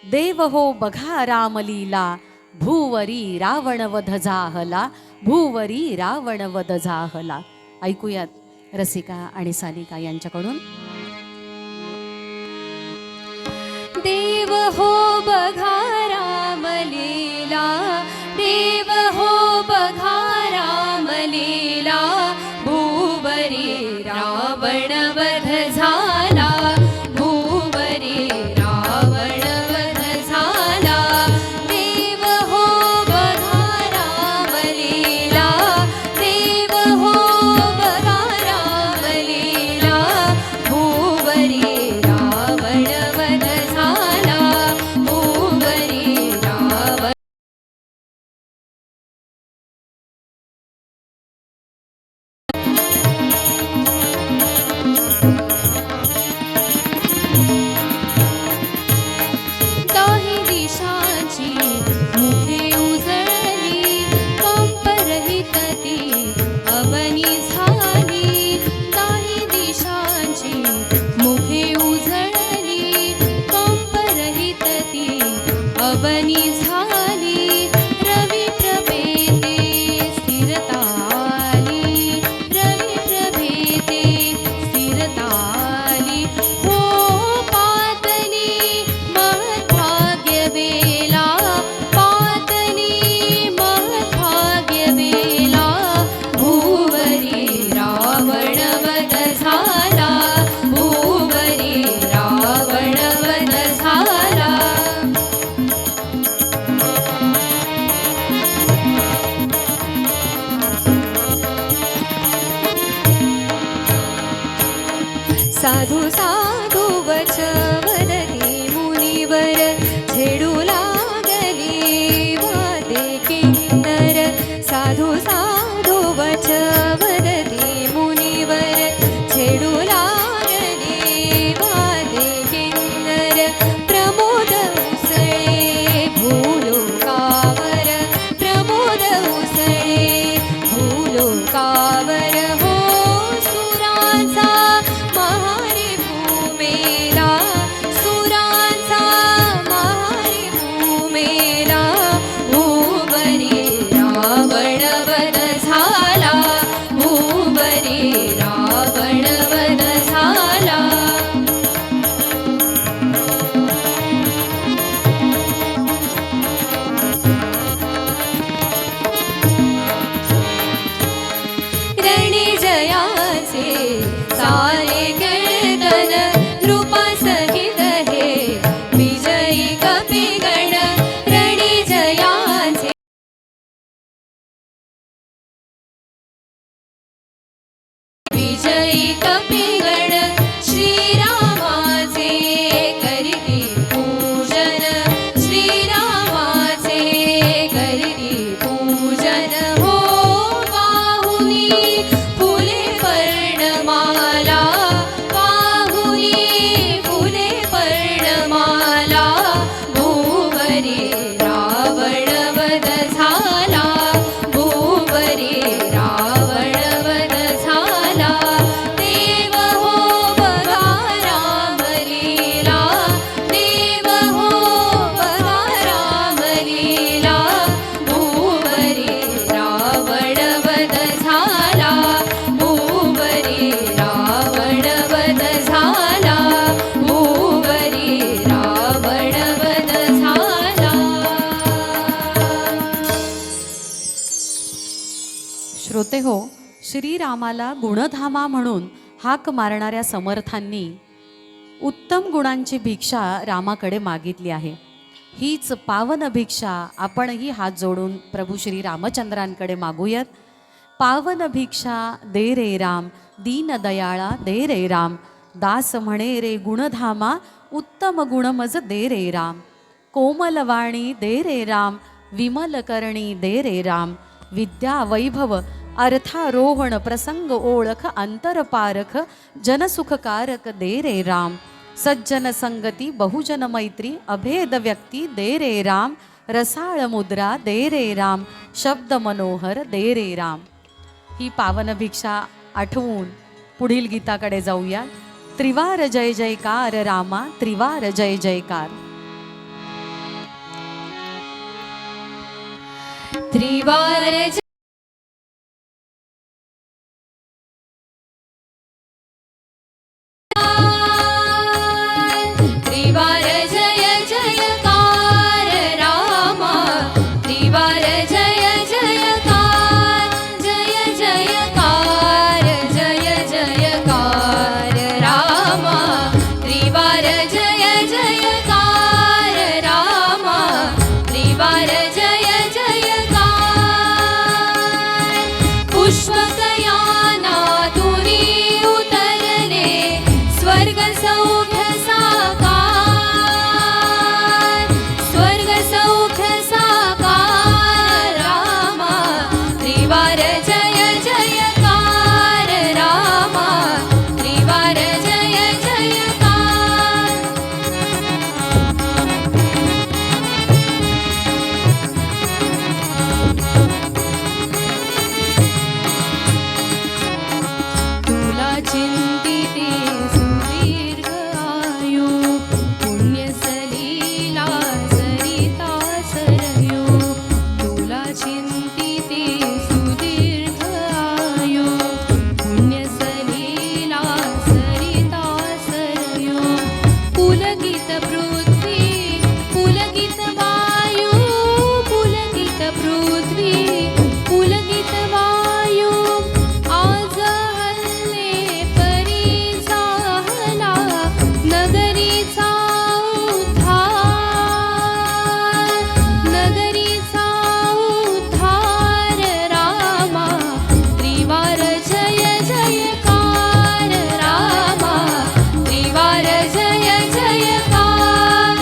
देव हो बघा रामलीला, भूवरी रावणवध झाहला, भूवरी रावणवध झाहला. ऐकूयात रसिका आणि सानिका यांच्याकडून. देव हो बघा रामलीला, देव हो बघा रामलीला, भूवरी रावण वध झाला, भूवरी रावण वध झाला. देव हो बघा रामलीला, देव हो बघा रामलीला, भूवरी रावण वध झाला, भूवरी रावण. दाही दिशांची मुखे उजळली, कंपरहित ती अवनी झाली. दाही दिशांची मुखे उजळली, कंपरहित ती अवनी झाली. रवी प्रभेते स्थिरता आली, रवी प्रभेते स्थिरता आली. हो पातली महद्भाग्य वेला, पातली महद्भाग्य वेला, भूवरी रावण वध झाला, भूवरी रावण वध झाला. साधू साधू वच वदती मुनिवर, छेडू लागली वादे किन्नर. साधू साधू वच वदती मुनिवर, छेडू लागली वादे किन्नर. प्रमोद उसळे भूलोकावर, प्रमोद उसळे भूलोकावर. हो सुरांचा महारी भूमेला, सुरांचा महारी भूमेला, भूवरी रावण वध झाला, भूवरी रावण वध झाला. रणी जयाचे सारे कीर्तन, नृपासहित हे विजयी कपिगण. रणी जयाचे विजयी कपिगण, श्रीरामाचे करीती पूजन. श्रोते हो, श्रीरामाला गुणधामा म्हणून हाक मारणाऱ्या समर्थांनी उत्तम गुणांची भिक्षा रामाकडे मागितली आहे. हीच पावन भिक्षा आपणही हात जोडून प्रभू श्री रामचंद्रांकडे मागूयात. पावन भिक्षा दे रे राम, दीनदयाळा दे रे राम, दास म्हणे रे गुणधामा, उत्तम गुण मज दे रे राम. कोमलवाणी दे रे राम, विमल करणी दे रे राम, विद्या वैभव अर्थारोहण प्रसंग ओळख अंतरपारख जनसुखकारक दे रे राम. सज्जन संगती बहुजन मैत्री अभेद व्यक्ती दे रे राम, रसाळ मुद्रा दे रे राम, शब्द मनोहर दे रे राम. ही पावन भिक्षा आठवून पुढील गीताकडे जाऊया. त्रिवार जय जयकार रामा, त्रिवार जय जयकार. त्रिवार त्रिवार जय जयकार रामा, त्रिवार जय जयकार, जय जयकार, जय जयकार रामा, त्रिवार जय जयकार रामा, त्रिवार जय जयकार. पुष्पकयाना तुरी उतरले स्वर्ग सौख्य साकार, स्वर्ग सौख्य साकार रामा, त्रिवार जय जयकार रामा, त्रिवार जय जयकार. तुला चिंतिते सुदीर्घ आयु, पुण्य सलीला सरिता सरयू. तुला चिंतिते सुदीर्घ आयु, पुण्य सलीला सरिता सरयू. पुलकित पृथ्वी पुलकित वायू, पुलकित पृथ्वी पुलकित वायू. आज हल्ले परी झाला नगरीचा उद्धार, नगरीचा उद्धार रामा, त्रिवार जय जयकार रामा, त्रिवार जय जयकार.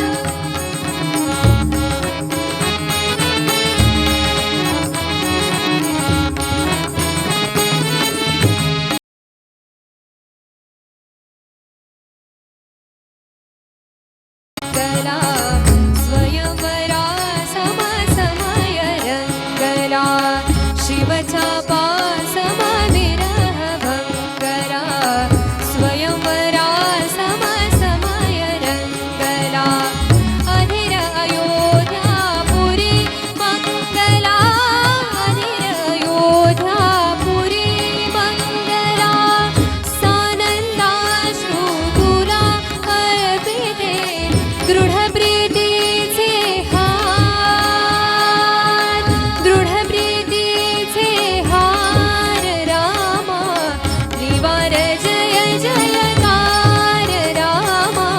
कला स्वयंवरा समसमय रंगला, शिवचापा समाविरह भंगला. स्वयंवरा समसमय रंगला, अधीर अयोध्यापुरी मंगला, अधीर अयोध्यापुरी मंगला. सानंदाश्रू तुला अर्पिते दृढ प्रीतीचे हार, दृढ प्रीतीचे हार रामा, त्रिवार जय जयकार रामा,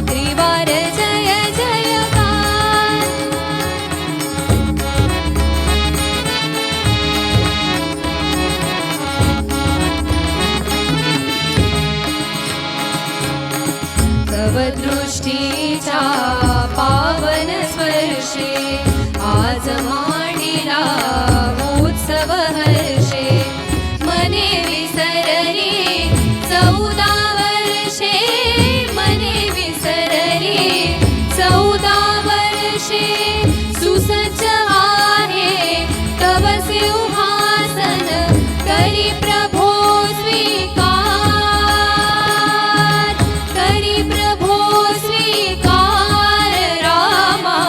त्रिवार जय जयकार. तव दृष्टीच्या पावन स्पर्शे आज मांडिला उत्सव हर्षे. मने विसरली 14 वर्षे, मने विसरली 14 वर्षे. सुसज्ज आहे तव सिंहासन, करी प्रभो स्वीकार, करी प्रभो स्वीकार रामा,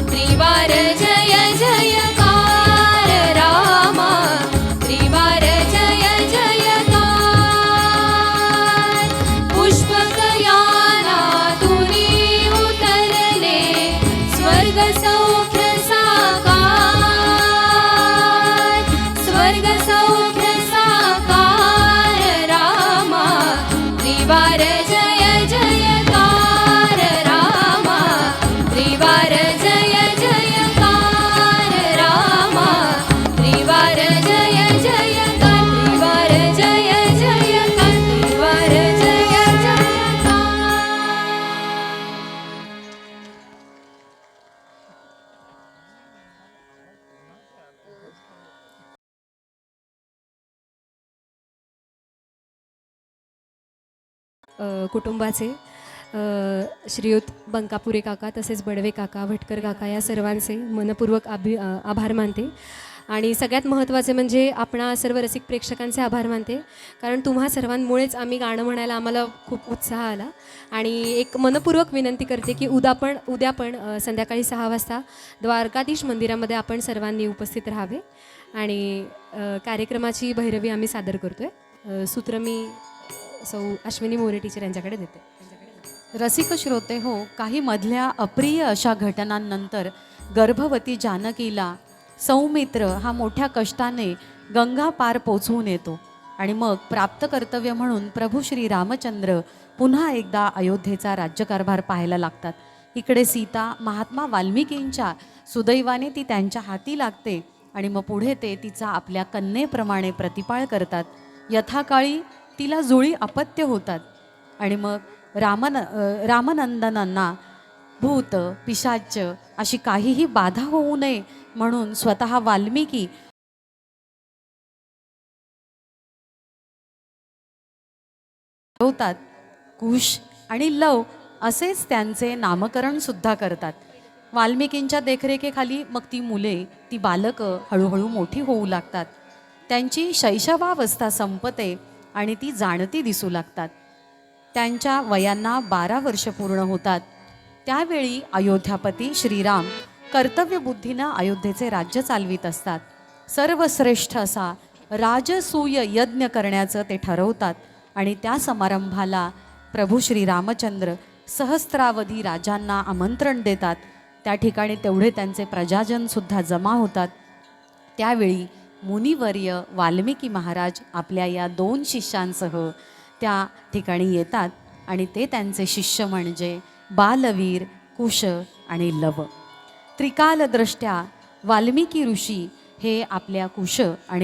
त्रिवार जय जयकार रामा, त्रिवार जय जयकार. पुष्पकयाना तुरी उतरले स्वर्ग सौख्य साकार, स्वर्ग सौख्य कुटुंबाचे श्रीयुत बंकापुरे काका तसेच बडवे काका भटकर काका या सर्वांचे मनपूर्वक आभार मानते. आणि सगळ्यात महत्त्वाचे म्हणजे आपणा सर्व रसिक प्रेक्षकांचे आभार मानते, कारण तुम्हा सर्वांमुळेच आम्ही गाणं म्हणायला आम्हाला खूप उत्साह आला. आणि एक मनपूर्वक विनंती करते की उद्या पण संध्याकाळी 6 वाजता द्वारकाधीश मंदिरामध्ये आपण सर्वांनी उपस्थित राहावे. आणि कार्यक्रमाची भैरवी आम्ही सादर करतो आहे. सूत्र मी सौ अश्विनी मोरे टीचर यांच्याकडे देते. रसिक श्रोते हो, काही मधल्या अप्रिय अशा घटनांनंतर गर्भवती जानकीला सौमित्र हा मोठ्या कष्टाने गंगा पार पोचवून येतो आणि मग प्राप्त कर्तव्य म्हणून प्रभू श्री रामचंद्र पुन्हा एकदा अयोध्येचा राज्यकारभार पाहायला लागतात. इकडे सीता महात्मा वाल्मिकींच्या सुदैवाने ती त्यांच्या हाती लागते आणि मग पुढे ते तिचा आपल्या कन्येप्रमाणे प्रतिपाळ करतात. यथाकाळी तिला जुळी अपत्य होतात आणि मग रामनंदनांना भूत पिशाच अशी काहीही बाधा होऊ नये म्हणून स्वतः वाल्मिकी ठरवतात. कुश आणि लव असेच त्यांचे नामकरण सुद्धा करतात. वाल्मिकींच्या देखरेखीखाली मग ती मुले, ती बालकं हळूहळू मोठी होऊ लागतात. त्यांची शैशवावस्था संपते आणि ती जाणती दिसू लागतात. त्यांच्या वयांना 12 वर्ष पूर्ण होतात. त्यावेळी अयोध्यापती श्रीराम कर्तव्यबुद्धीनं अयोध्येचे राज्य चालवित असतात. सर्वश्रेष्ठ असा राजसूय यज्ञ करण्याचं ते ठरवतात आणि त्या समारंभाला प्रभू श्रीरामचंद्र सहस्त्रावधी राजांना आमंत्रण देतात. त्या ठिकाणी तेवढे त्यांचे प्रजाजनसुद्धा जमा होतात. त्यावेळी मुनिवर्य वाल्मिकी महाराज आपल्या या 2 शिष्यांसह त्या ठिकाणी येतात आणि ते त्यांचे शिष्य म्हणजे बालवीर, कुश आणि लव. त्रिकालदृष्ट्या वाल्मिकी ऋषी हे आपल्या कुश आणि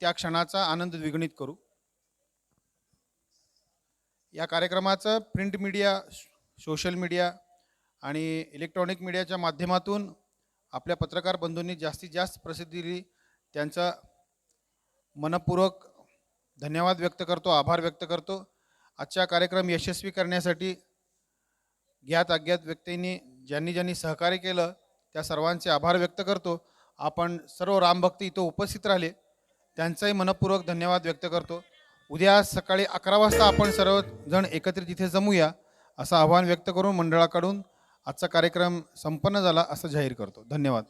त्या क्षणाचा आनंद द्विगुणित करू. या कार्यक्रमाचं प्रिंट मीडिया, सोशल मीडिया आणि इलेक्ट्रॉनिक मीडियाच्या माध्यमातून आपल्या पत्रकार बंधूंनी जास्तीत जास्त प्रसिद्धी दिली, त्यांचा मनपूर्वक धन्यवाद व्यक्त करतो, आभार व्यक्त करतो. आजचा कार्यक्रम यशस्वी करण्यासाठी ज्ञात अज्ञात व्यक्तींनी ज्यांनी सहकार्य केलं त्या सर्वांचे आभार व्यक्त करतो. आपण सर्व रामभक्त इथं उपस्थित राहिले त्यांचाही मनपूर्वक धन्यवाद व्यक्त करतो. उद्या सकाळी 11 वाजता आपण सर्वजण एकत्रित इथे जमूया असं आवाहन व्यक्त करून मंडळाकडून आजचा कार्यक्रम संपन्न झाला असं जाहीर करतो. धन्यवाद.